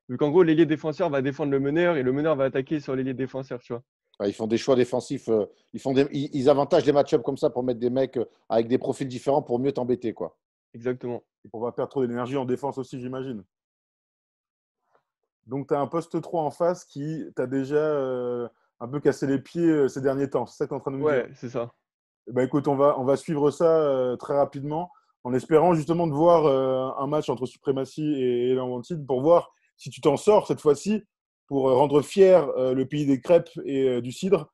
Vu qu'en gros, l'ailier défenseur va défendre le meneur et le meneur va attaquer sur l'ailier défenseur, tu vois. Ils font des choix défensifs. Ils avantagent des match-ups comme ça pour mettre des mecs avec des profils différents pour mieux t'embêter, quoi. Exactement. Et pour pas perdre trop d'énergie en défense aussi, j'imagine. Donc, tu as un poste 3 en face qui t'a déjà un peu cassé les pieds ces derniers temps. C'est ça que tu es en train de nous dire? Ouais, c'est ça. Bah, écoute, on va suivre ça très rapidement en espérant justement de voir un match entre Supremacy et Elan Wanted pour voir si tu t'en sors cette fois-ci pour rendre fier le pays des crêpes et du cidre.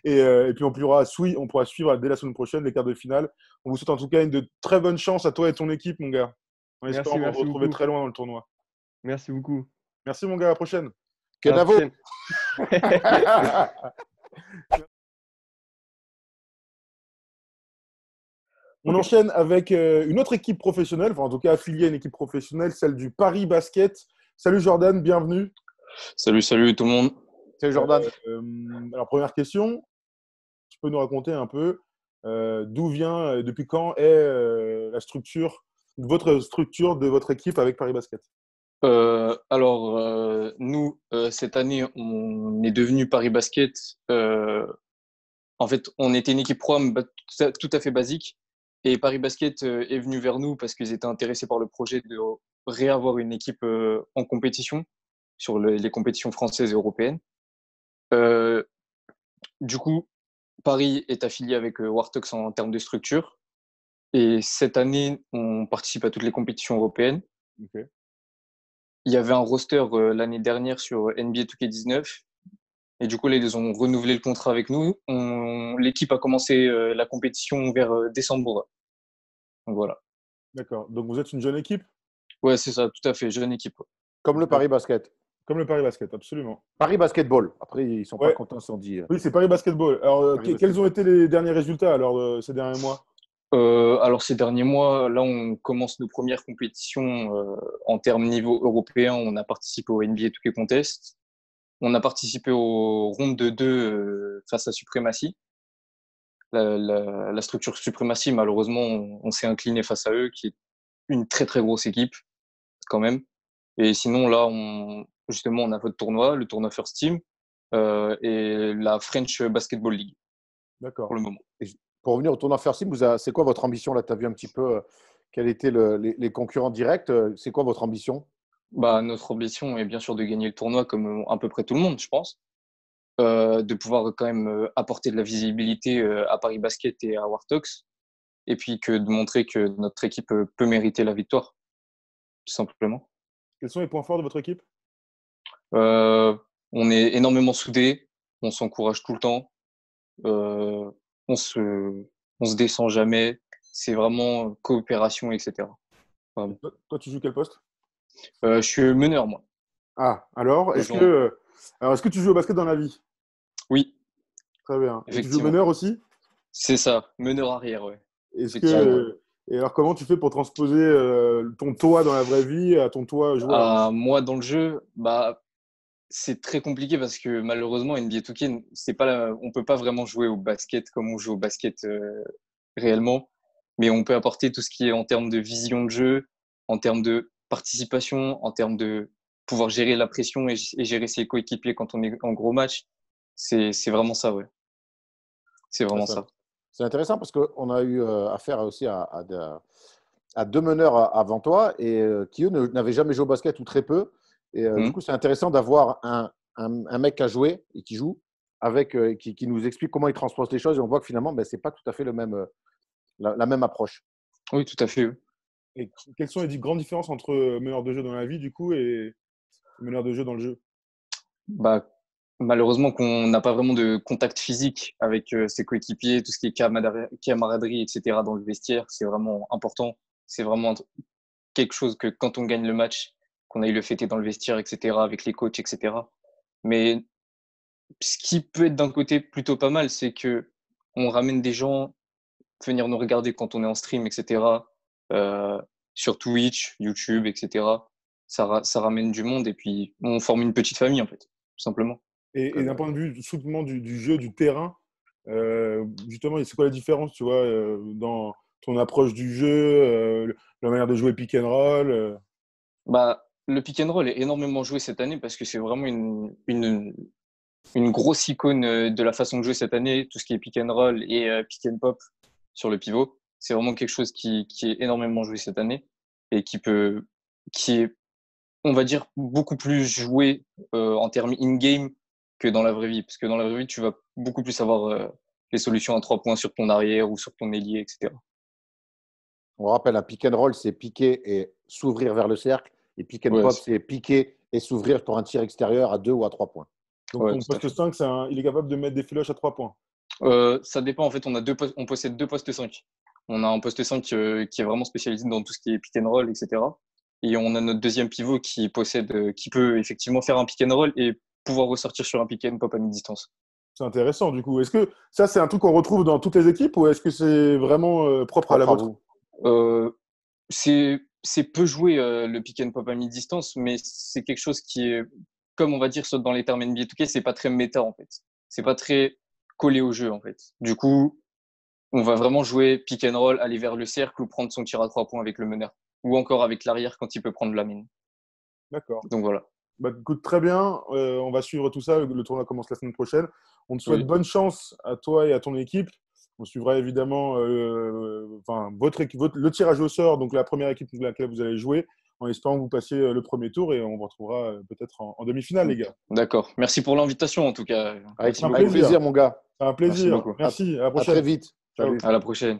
Et puis on pourra suivre dès la semaine prochaine les quarts de finale. On vous souhaite en tout cas une de très bonne chance à toi et ton équipe, mon gars. En espérant vous Merci retrouver beaucoup. très loin dans le tournoi. Merci beaucoup. Merci, mon gars. À la prochaine. À la Kenavo. prochaine. On enchaîne avec une autre équipe professionnelle, enfin en tout cas affiliée à une équipe professionnelle, celle du Paris Basket. Salut Jordan, bienvenue. Salut tout le monde. C'est Jordan. Alors première question, tu peux nous raconter un peu d'où vient, depuis quand est votre structure de votre équipe avec Paris Basket? Nous, cette année, on est devenu Paris Basket. En fait, on était une équipe pro tout à fait basique. Et Paris Basket est venu vers nous parce qu'ils étaient intéressés par le projet de réavoir une équipe en compétition sur les compétitions françaises et européennes. Euh, du coup, Paris est affilié avec Wartox en termes de structure. Et cette année, on participe à toutes les compétitions européennes. Ok. Il y avait un roster l'année dernière sur NBA 2K19. Et du coup, là, ils ont renouvelé le contrat avec nous. L'équipe a commencé la compétition vers décembre. Donc voilà. D'accord. Donc, vous êtes une jeune équipe? Ouais, c'est ça, tout à fait. Jeune équipe. Comme le Paris Basket. Comme le Paris Basket, absolument. Paris Basketball. Après, ils ne sont pas Ouais. contents si on dit. Oui, c'est Paris Basketball. Alors, Paris quels ont Basketball. été les derniers résultats alors, ces derniers mois? Alors ces derniers mois, là, on commence nos premières compétitions en termes niveau européen. On a participé au NBA 2K Contest. On a participé au round de 2 face à Supremacy. La structure Supremacy, malheureusement, on s'est incliné face à eux, qui est une très très grosse équipe quand même. Et sinon, là, justement, on a votre tournoi, le tournoi First Team et la French Basketball League D'accord. pour le moment. Et pour revenir au tournoi First Team, c'est quoi votre ambition là? Tu as vu un petit peu quels étaient les concurrents directs. C'est quoi votre ambition? Bah, notre ambition est bien sûr de gagner le tournoi comme à peu près tout le monde, je pense. De pouvoir quand même apporter de la visibilité à Paris Basket et à Wartox. Et puis de montrer que notre équipe peut mériter la victoire, tout simplement. Quels sont les points forts de votre équipe? On est énormément soudés, on s'encourage tout le temps, on se descend jamais. C'est vraiment coopération, etc. Vraiment. Toi, tu joues quel poste? Je suis meneur, moi. Ah, alors, Je est-ce joue que tu joues au basket dans la vie? Oui, Très bien. Et tu joues effectivement. meneur aussi? C'est ça, meneur arrière, ouais. Est-ce Effectivement. que Et alors, comment tu fais pour transposer ton toi dans la vraie vie à ton toi joueur? Moi, dans le jeu, bah, c'est très compliqué parce que malheureusement, NBA 2K, on peut pas vraiment jouer au basket comme on joue au basket réellement, mais on peut apporter tout ce qui est en termes de vision de jeu, en termes de participation, en termes de pouvoir gérer la pression et gérer ses coéquipiers quand on est en gros match. C'est vraiment ça, ouais. C'est Ouais, vraiment ça. c'est intéressant parce qu'on a eu affaire aussi à deux meneurs avant toi et qui, eux, n'avaient jamais joué au basket ou très peu. Et du coup, c'est intéressant d'avoir un mec à jouer et qui joue avec, qui nous explique comment il transpose les choses. Et on voit que finalement, ben, ce n'est pas tout à fait la même approche. Oui, tout à fait. Et quelles sont les grandes différences entre meneur de jeu dans la vie, du coup, et meneur de jeu dans le jeu? Bah, malheureusement qu'on n'a pas vraiment de contact physique avec ses coéquipiers, tout ce qui est camaraderie, etc. dans le vestiaire, c'est vraiment important. C'est vraiment quelque chose que quand on gagne le match, qu'on aille le fêter dans le vestiaire, etc., avec les coachs, etc. Mais ce qui peut être d'un côté plutôt pas mal, c'est que on ramène des gens venir nous regarder quand on est en stream, etc. Euh, sur Twitch, YouTube, etc. Ça ramène du monde et puis on forme une petite famille, en fait, tout simplement. Et d'un point de vue soutement du jeu, du terrain, justement, c'est quoi la différence, tu vois, dans ton approche du jeu, la manière de jouer pick and roll Bah, le pick and roll est énormément joué cette année parce que c'est vraiment une grosse icône de la façon de jouer cette année, tout ce qui est pick and roll et pick and pop sur le pivot. C'est vraiment quelque chose qui est énormément joué cette année et qui est, on va dire, beaucoup plus joué en termes in-game que dans la vraie vie. Parce que dans la vraie vie, tu vas beaucoup plus avoir les solutions à 3 points sur ton arrière ou sur ton ailier, etc. On rappelle, un pick and roll, c'est piquer et s'ouvrir vers le cercle. Et pick and Ouais, pop, c'est piquer et s'ouvrir pour un tir extérieur à 2 ou à 3 points. Donc, ton tout à poste fait. 5, il est capable de mettre des filoches à 3 points. Ça dépend. En fait, on possède 2 postes 5. On a un poste 5 qui est vraiment spécialisé dans tout ce qui est pick and roll, etc. Et on a notre deuxième pivot qui peut effectivement faire un pick and roll et pouvoir ressortir sur un pick and pop à mi-distance. C'est intéressant, du coup. Est-ce que ça, c'est un truc qu'on retrouve dans toutes les équipes ou est-ce que c'est vraiment propre à la Propre à vôtre? vous. C'est peu joué le pick and pop à mi-distance, mais c'est quelque chose qui est, comme on va dire dans les termes NBA 2K, c'est pas très méta en fait. C'est pas très collé au jeu en fait. Du coup, on va vraiment jouer pick and roll, aller vers le cercle ou prendre son tir à 3 points avec le meneur. Ou encore avec l'arrière quand il peut prendre la mine. D'accord. Donc voilà. Bah, écoute, très bien. On va suivre tout ça. Le tournoi commence la semaine prochaine. On te souhaite Oui. bonne chance à toi et à ton équipe. On suivra évidemment le tirage au sort, donc la première équipe contre laquelle vous allez jouer. en espérant que vous passiez le premier tour et on vous retrouvera peut-être en demi-finale, les gars. D'accord. Merci pour l'invitation, en tout cas. Avec, C'est un avec plaisir. plaisir, mon gars. C'est un Merci plaisir. beaucoup. Merci. À la À prochaine. très vite. Ciao. Salut. À la prochaine.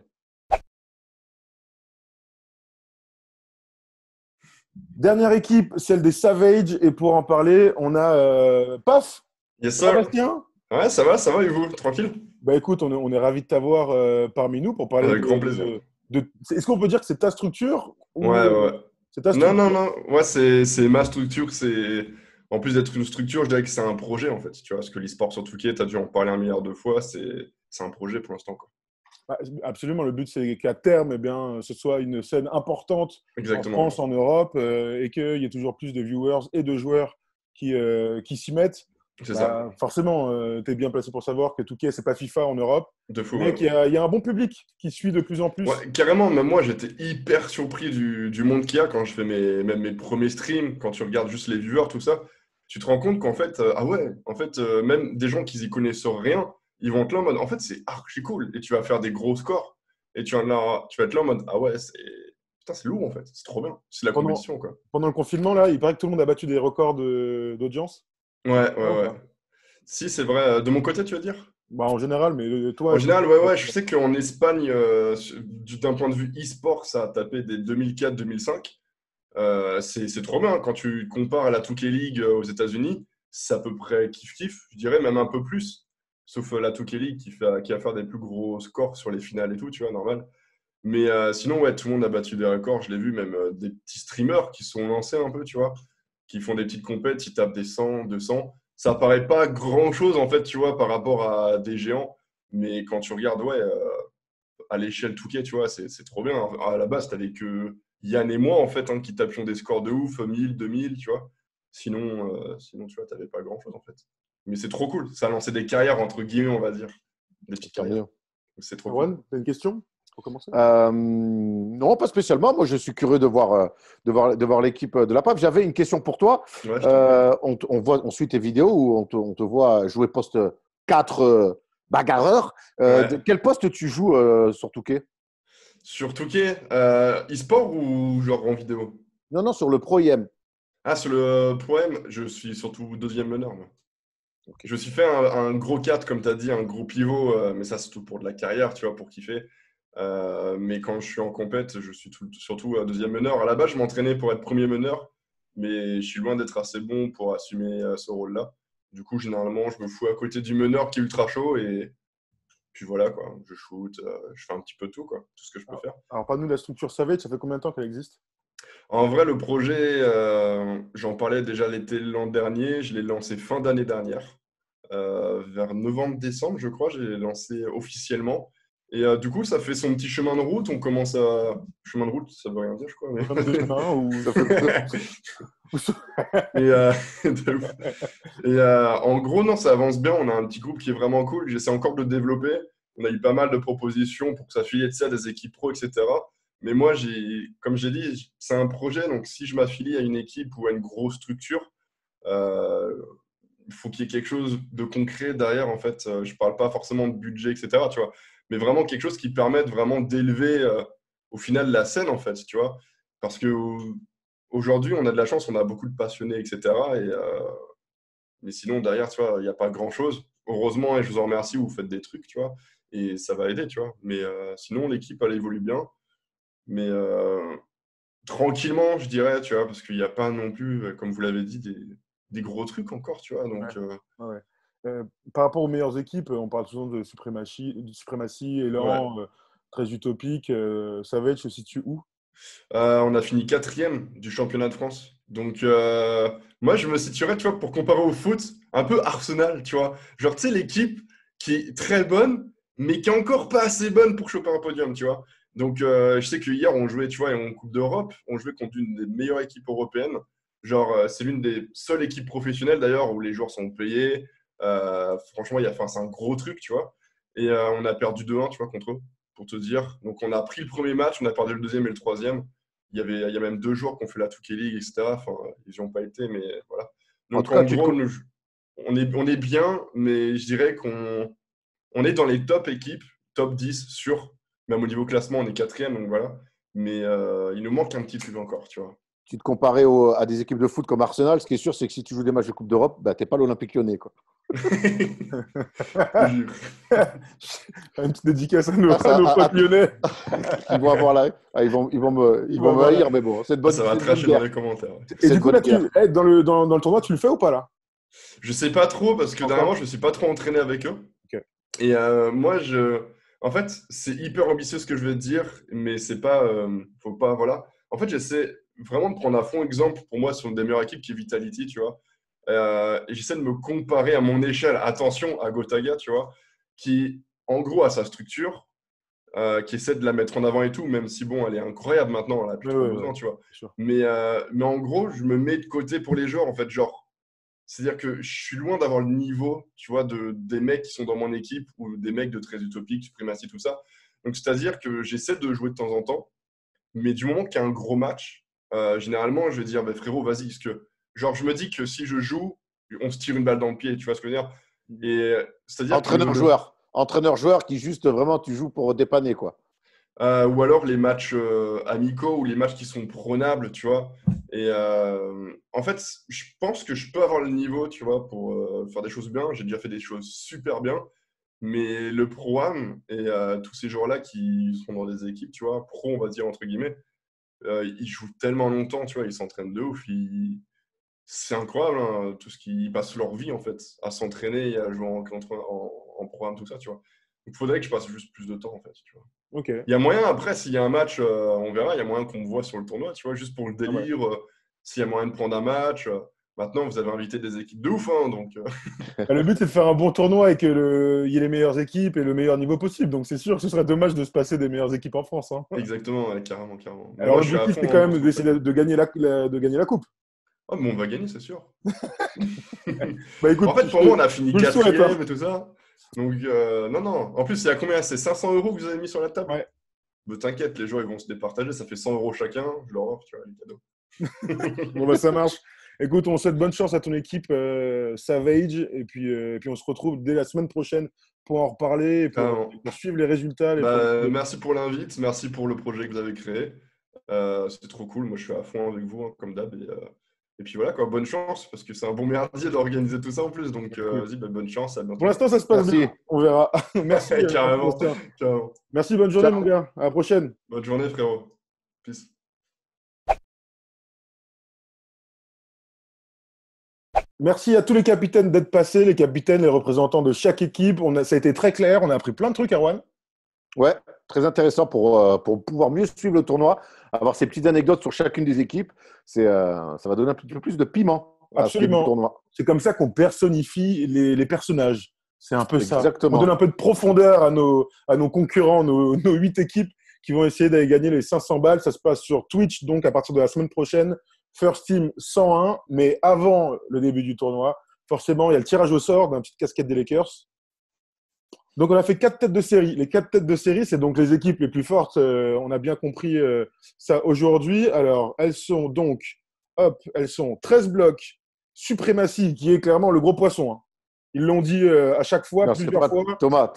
Dernière équipe, celle des Savage. Et pour en parler, on a Paf. Yes, Ça va, sir. Bastien? Ouais, ça va, et vous? Tranquille? Bah écoute, on est ravis de t'avoir parmi nous pour parler Avec grand plaisir. Est-ce qu'on peut dire que c'est ta structure ou Ouais. c'est ta Non, structure? non. Ouais, c'est ma structure. En plus d'être une structure, je dirais que c'est un projet, en fait. Tu vois, parce que l'e-sport sur Touquet, tu as dû en parler 1 milliard de fois. C'est un projet pour l'instant, quoi. Bah, absolument. Le but, c'est qu'à terme, eh bien, ce soit une scène importante en Exactement. France, en Europe, et qu'il y ait toujours plus de viewers et de joueurs qui s'y mettent. C'est ça. Forcément, tu es bien placé pour savoir que Touquet, c'est pas FIFA en Europe, De fou. mais qu'il y a un bon public qui suit de plus en plus. Ouais, carrément, même moi j'étais hyper surpris du monde qu'il y a quand je fais même mes premiers streams, quand tu regardes juste les viewers, tout ça, tu te rends compte qu'en fait, même des gens qui y connaissent rien, ils vont être là en mode, en fait c'est archi cool, et tu vas faire des gros scores, et tu vas être là en mode, ah ouais, putain, c'est lourd en fait, c'est trop bien, c'est la Pendant- compétition quoi. Pendant le confinement, là, il paraît que tout le monde a battu des records d'audience. Ouais. Ouais. Si, c'est vrai, de mon côté, tu veux dire? Bah, en général, mais toi. En général, ouais, je sais qu'en Espagne, d'un point de vue e-sport, ça a tapé des 2004-2005. C'est trop bien. Quand tu compares à la 2K League aux États-Unis, c'est à peu près kiff-kiff, je dirais même un peu plus. Sauf la 2K League qui va faire des plus gros scores sur les finales et tout, tu vois, normal. Mais sinon, ouais, tout le monde a battu des records. Je l'ai vu, même des petits streamers qui sont lancés un peu, tu vois, qui font des petites compètes, ils tapent des 100, 200. Ça paraît pas grand-chose, en fait, tu vois, par rapport à des géants. Mais quand tu regardes, ouais, à l'échelle Touquet, tu vois, c'est trop bien. À la base, t'avais que Yann et moi, en fait, hein, qui tapions des scores de ouf, 1000, 2000, tu vois. Sinon, tu vois, t'avais pas grand-chose, en fait. Mais c'est trop cool. Ça a lancé des carrières, entre guillemets, on va dire. Des petites Tant carrières. mieux. C'est trop cool. Erwan, t'as une question pour commencer? Non, pas spécialement. Moi, je suis curieux de voir l'équipe de la PAF. J'avais une question pour toi. Ouais, je On suit tes vidéos où on te voit jouer poste 4 bagarreur. Ouais. De quel poste tu joues sur Touquet? Sur Touquet, e-sport ou genre en vidéo? Non, sur le Pro IM. Ah, sur le Pro-M, je suis surtout deuxième meneur, moi. Ok. Je me suis fait un gros 4, comme tu as dit, un gros pivot, mais ça, c'est tout pour de la carrière, tu vois, pour kiffer. Mais quand je suis en compète, je suis surtout deuxième meneur. À la base, je m'entraînais pour être premier meneur, mais je suis loin d'être assez bon pour assumer ce rôle-là. Du coup, généralement, je me fous à côté du meneur qui est ultra chaud et puis voilà, quoi. Je shoot, je fais un petit peu tout, quoi. Tout ce que je peux faire. Alors, parle-nous de la structure Savage, ça fait combien de temps qu'elle existe? En vrai, le projet, j'en parlais déjà l'an dernier. Je l'ai lancé fin d'année dernière. Vers novembre-décembre, je crois, j'ai lancé officiellement. Et du coup, ça fait son petit chemin de route. On commence à… Chemin de route, ça veut rien dire, je crois. Mais… Comme des chemins ou… Et, de ouf. Et, en gros, non, ça avance bien. On a un petit groupe qui est vraiment cool. J'essaie encore de le développer. On a eu pas mal de propositions pour que ça file à des équipes pro, etc. Mais moi, comme j'ai dit, c'est un projet. Donc, si je m'affilie à une équipe ou à une grosse structure, il faut qu'il y ait quelque chose de concret derrière. En fait, je ne parle pas forcément de budget, etc. Tu vois, mais vraiment quelque chose qui permette vraiment d'élever au final la scène, en fait, tu vois. Parce que aujourd'hui, on a de la chance, on a beaucoup de passionnés, etc. Mais sinon, derrière, tu vois, il n'y a pas grand-chose. Heureusement, et je vous en remercie, vous faites des trucs, tu vois, et ça va aider, tu vois. Mais sinon, l'équipe, elle évolue bien. Mais tranquillement, je dirais, tu vois, parce qu'il n'y a pas non plus, comme vous l'avez dit, des gros trucs encore, tu vois. Donc, Ouais. Par rapport aux meilleures équipes, on parle souvent de suprématie, Elan, très utopique. Savage se situe où? on a fini 4e du championnat de France. Donc, moi, je me situerais, tu vois, pour comparer au foot, un peu Arsenal, tu vois. Genre, tu sais, l'équipe qui est très bonne, mais qui est encore pas assez bonne pour choper un podium, tu vois. Donc, je sais que hier, on jouait, tu vois, en Coupe d'Europe, on jouait contre une des meilleures équipes européennes. Genre, c'est l'une des seules équipes professionnelles, d'ailleurs, où les joueurs sont payés. Franchement, c'est un gros truc, tu vois. Et on a perdu 2-1, tu vois, contre eux, pour te dire. Donc, on a pris le premier match, on a perdu le deuxième et le troisième. Il y a même 2 joueurs qui ont fait la 2K League, etc. Enfin, ils n'y ont pas été, mais voilà. Donc, en gros, on est bien, mais je dirais qu'on est dans les top équipes, top 10 sûr. Même au niveau classement, on est 4e, donc voilà. Mais il nous manque un petit truc encore, tu vois. tu te comparais à des équipes de foot comme Arsenal. Ce qui est sûr, c'est que si tu joues des matchs de Coupe d'Europe, bah, tu n'es pas l'Olympique Lyonnais, quoi. Une petite dédicace à nos Ah, potes lyonnais. Ils vont avoir la... ils vont me haïr, mais bon, c'est une bonne Ça va c'est une bonne tracher dans guerre. les commentaires. Et C'est du une coup, là, bonne guerre. dans le tournoi, tu le fais ou pas là? Je sais pas trop parce que Encore. dernièrement, je me suis pas trop entraîné avec eux. Ok. Et moi, en fait, c'est hyper ambitieux ce que je vais te dire, mais c'est pas, faut pas, voilà. En fait, j'essaie vraiment de prendre à fond exemple pour moi sur une des meilleures équipes qui est Vitality, tu vois. Et j'essaie de me comparer à mon échelle, attention, à Gotaga, tu vois, qui en gros a sa structure, qui essaie de la mettre en avant et tout, même si bon, elle est incroyable maintenant, elle a plus trop besoin, tu vois. c'est sûr. Mais en gros, je me mets de côté pour les joueurs, en fait, genre. C'est-à-dire que je suis loin d'avoir le niveau, tu vois, des mecs qui sont dans mon équipe ou des mecs de Très Utopique, Supremacy, tout ça. Donc, c'est-à-dire que j'essaie de jouer de temps en temps, mais du moment qu'il y a un gros match, généralement, je vais dire, bah, frérot, vas-y. Parce que, genre, je me dis que si je joue, on se tire une balle dans le pied, tu vois ce que je veux dire? Et c'est-à-dire Entraîneur-joueur qui juste vraiment, tu joues pour dépanner, quoi. ou alors les matchs amicaux ou les matchs qui sont prenables, tu vois. Et en fait, je pense que je peux avoir le niveau, tu vois, pour faire des choses bien. J'ai déjà fait des choses super bien. Mais le pro-am et tous ces joueurs-là qui sont dans des équipes, tu vois, pro, on va dire, entre guillemets, ils jouent tellement longtemps, tu vois, ils s'entraînent de ouf. C'est incroyable, hein, tout ce qu'ils passent leur vie, en fait, à s'entraîner et à jouer en pro-am, tout ça, tu vois. Donc, il faudrait que je passe juste plus de temps, en fait, tu vois. Ok. Il y a moyen, après, s'il y a un match, on verra, il y a moyen qu'on me voit sur le tournoi, tu vois, juste pour le délire, s'il y a moyen de prendre un match. Maintenant, vous avez invité des équipes de ouf, hein, donc… Le but, c'est de faire un bon tournoi et qu'il y ait les meilleures équipes et le meilleur niveau possible. Donc, c'est sûr que ce serait dommage de se passer des meilleures équipes en France. Hein. Exactement, ouais, carrément, carrément. Mais Alors, moi, je suis à l'objectif, fond, c'est quand hein, même d'essayer de gagner la coupe. Ah, mais on va gagner, c'est sûr. Bah, écoute, En fait, pour moi, on a fini je le souhaite, hein. 4e et tout ça. Donc, non, non. En plus, il y a combien? C'est 500 € que vous avez mis sur la table? Ouais. Mais t'inquiète, les gens, ils vont se départager. Ça fait 100 € chacun. Je leur offre, tu vois, les cadeaux. Bon, bah, ça marche. Écoute, on souhaite bonne chance à ton équipe Savage. Et puis, on se retrouve dès la semaine prochaine pour en reparler et pour suivre les résultats. Merci pour l'invite. Merci pour le projet que vous avez créé. C'était trop cool. Moi, je suis à fond avec vous, hein, comme d'hab. Et puis voilà, quoi, bonne chance, parce que c'est un bon merdier d'organiser tout ça en plus. Donc, vas-y, bonne chance. À bientôt. Pour l'instant, ça se passe bien. On verra. Merci. Carrément. Merci, bonne journée, mon gars. À la prochaine. Bonne journée, frérot. Peace. Merci à tous les capitaines d'être passés, les capitaines, les représentants de chaque équipe. Ça a été très clair. On a appris plein de trucs, Erwan. Ouais, très intéressant pour pouvoir mieux suivre le tournoi, avoir ces petites anecdotes sur chacune des équipes. Ça va donner un petit peu plus de piment à ce début du tournoi. C'est comme ça qu'on personnifie les personnages. C'est un peu Exactement. ça. On donne un peu de profondeur à nos concurrents, nos 8 équipes qui vont essayer d'aller gagner les 500 balles. Ça se passe sur Twitch, donc à partir de la semaine prochaine. First Team 101, mais avant le début du tournoi, forcément, il y a le tirage au sort d'un petite casquette des Lakers. Donc, on a fait 4 têtes de série. Les 4 têtes de série, c'est donc les équipes les plus fortes. On a bien compris ça aujourd'hui. Alors, elles sont 13 blocs, Supremacy, qui est clairement le gros poisson. Hein. Ils l'ont dit à chaque fois, plusieurs fois. Thomas,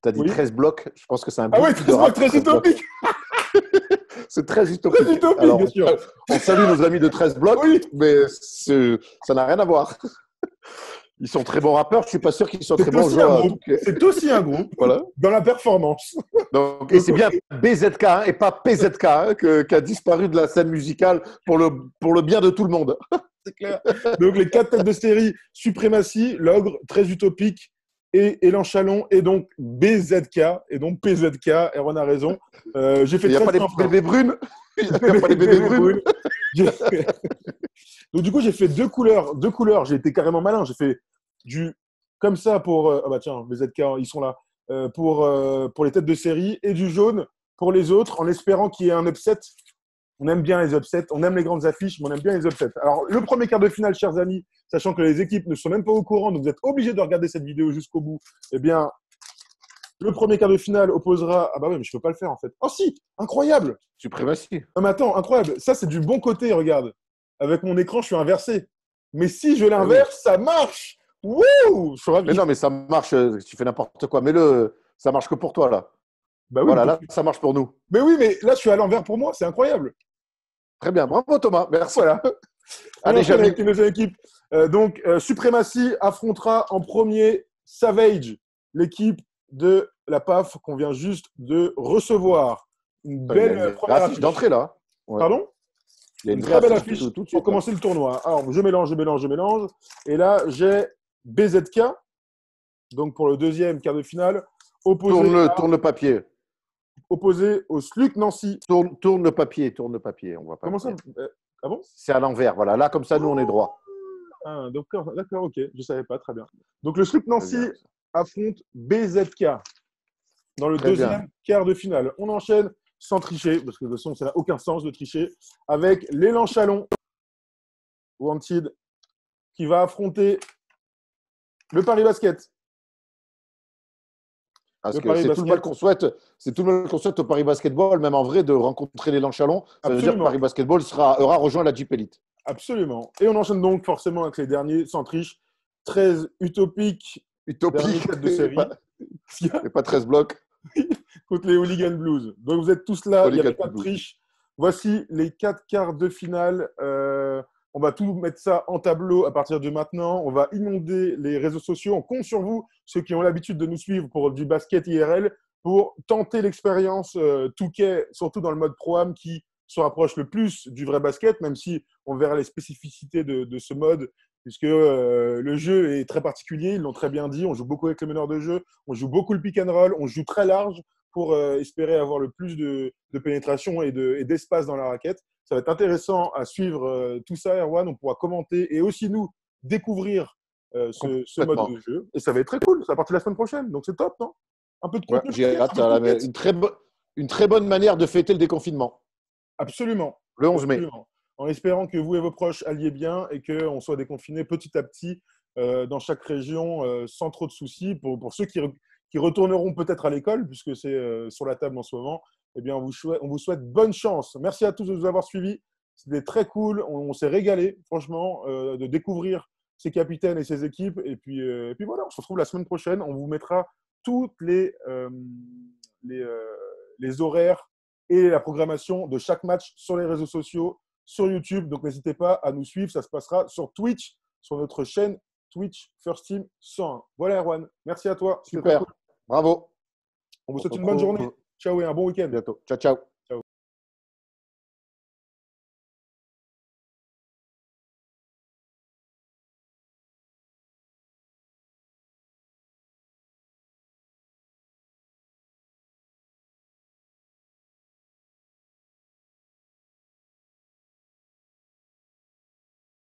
tu as dit 13 blocs. Je pense que c'est un Ah ouais, 13 blocs, très utopique. C'est très utopique. Très utopique, alors, bien sûr. On salue nos amis de 13 blocs, mais ça n'a rien à voir. Ils sont très bons rappeurs, je ne suis pas sûr qu'ils soient très bons joueurs. C'est aussi un groupe voilà. Dans la performance. Donc, et c'est bien BZK et pas PZK qui a disparu de la scène musicale pour le bien de tout le monde. C'est clair. Donc les 4 têtes de série, Supremacy, L'Ogre, Très Utopique et Élan Chalon, et donc BZK, et donc PZK. Erwan a raison. J'ai fait. Il n'y a pas les bébés brunes. Il n'y a pas les bébés brunes. Donc du coup, j'ai fait deux couleurs. J'ai été carrément malin. J'ai fait du comme ça pour ah bah tiens, BZK, ils sont là pour les têtes de série, et du jaune pour les autres, en espérant qu'il y ait un upset. On aime bien les upsets, on aime les grandes affiches, mais on aime bien les upsets. Alors, le premier quart de finale, chers amis, sachant que les équipes ne sont même pas au courant, donc vous êtes obligés de regarder cette vidéo jusqu'au bout, eh bien, le premier quart de finale opposera… Ah bah oui, mais je ne peux pas le faire, en fait. Oh si, incroyable. Suprématie. Non mais attends, incroyable. Ça, c'est du bon côté, regarde. Avec mon écran, je suis inversé. Mais si je l'inverse, ça marche. Wouh! Je suis ravi. Mais non, mais ça marche, tu fais n'importe quoi. Mais ça marche que pour toi, là. Bah oui, voilà, là, ça marche pour nous. Mais oui, mais là, je suis à l'envers pour moi, c'est incroyable. Très bien. Bravo, Thomas. Merci. Voilà. Allez, On enchaîne Jamie. avec une deuxième équipe. Donc, Supremacy affrontera en premier Savage, l'équipe de la PAF qu'on vient juste de recevoir. Une Il y a belle une première affiche affiche. d'entrée, là. Ouais. Pardon? Il y a Une une très vraie belle affiche affiche tout de pour suite. commencer le tournoi. Alors, je mélange. Et là, j'ai BZK, donc pour le deuxième quart de finale, Tourne le papier. opposé au Sluk Nancy. Tourne le papier. On voit pas. Comment ça? Ah bon? C'est à l'envers. Voilà. Là, comme ça, nous, on est droit. Ah, d'accord, ok. Je ne savais pas, très bien. Donc, le Sluk Nancy Très bien. affronte BZK dans le Très bien. deuxième quart de finale. On enchaîne sans tricher, parce que de toute façon, ça n'a aucun sens de tricher, avec l'élan Chalon, Wanted, qui va affronter le Paris Basket. Parce Le que Paris c'est tout le Basket. mal qu'on souhaite. C'est tout le mal qu'on souhaite au Paris Basketball, même en vrai, de rencontrer l'élan Chalon. Ça veut dire que Absolument. Paris Basketball aura rejoint la Jeep Elite. Absolument. Et on enchaîne donc forcément avec les derniers, sans triche. 13 utopiques dernier Utopique. tête de série. Et pas 13 blocs. Contre les Hooligan Blues. Donc vous êtes tous là, il n'y avait Hooligan pas de Blues. triche. Voici les 4 quarts de finale. On va tout mettre ça en tableau à partir de maintenant. On va inonder les réseaux sociaux. On compte sur vous, ceux qui ont l'habitude de nous suivre pour du basket IRL, pour tenter l'expérience Touquet, surtout dans le mode Pro-Am qui se rapproche le plus du vrai basket, même si on verra les spécificités de ce mode, puisque le jeu est très particulier, ils l'ont très bien dit. On joue beaucoup avec les meneurs de jeu, on joue beaucoup le pick and roll, on joue très large pour espérer avoir le plus de pénétration et d'espace dans la raquette. Ça va être intéressant à suivre tout ça, Erwan. On pourra commenter et aussi nous découvrir ce mode de jeu. Et ça va être très cool. Ça va partir la semaine prochaine. Donc c'est top, non? Un peu de Ouais, contenu. j'ai hâte. Une très bonne manière de fêter le déconfinement. Absolument. Le 11 mai. Absolument. En espérant que vous et vos proches alliez bien et qu'on soit déconfinés petit à petit dans chaque région sans trop de soucis. Pour ceux qui retourneront peut-être à l'école, puisque c'est sur la table en ce moment, eh bien, on vous souhaite bonne chance. Merci à tous de nous avoir suivis. C'était très cool. On s'est régalé, franchement, de découvrir ces capitaines et ces équipes. Et puis voilà, on se retrouve la semaine prochaine. On vous mettra toutes les horaires et la programmation de chaque match sur les réseaux sociaux, sur YouTube. Donc, n'hésitez pas à nous suivre. Ça se passera sur Twitch, sur notre chaîne Twitch First Team 101. Voilà, Erwan. Merci à toi. Super. Bravo. On vous souhaite une bonne journée. Ciao et un bon week-end. Bientôt. Ciao, ciao.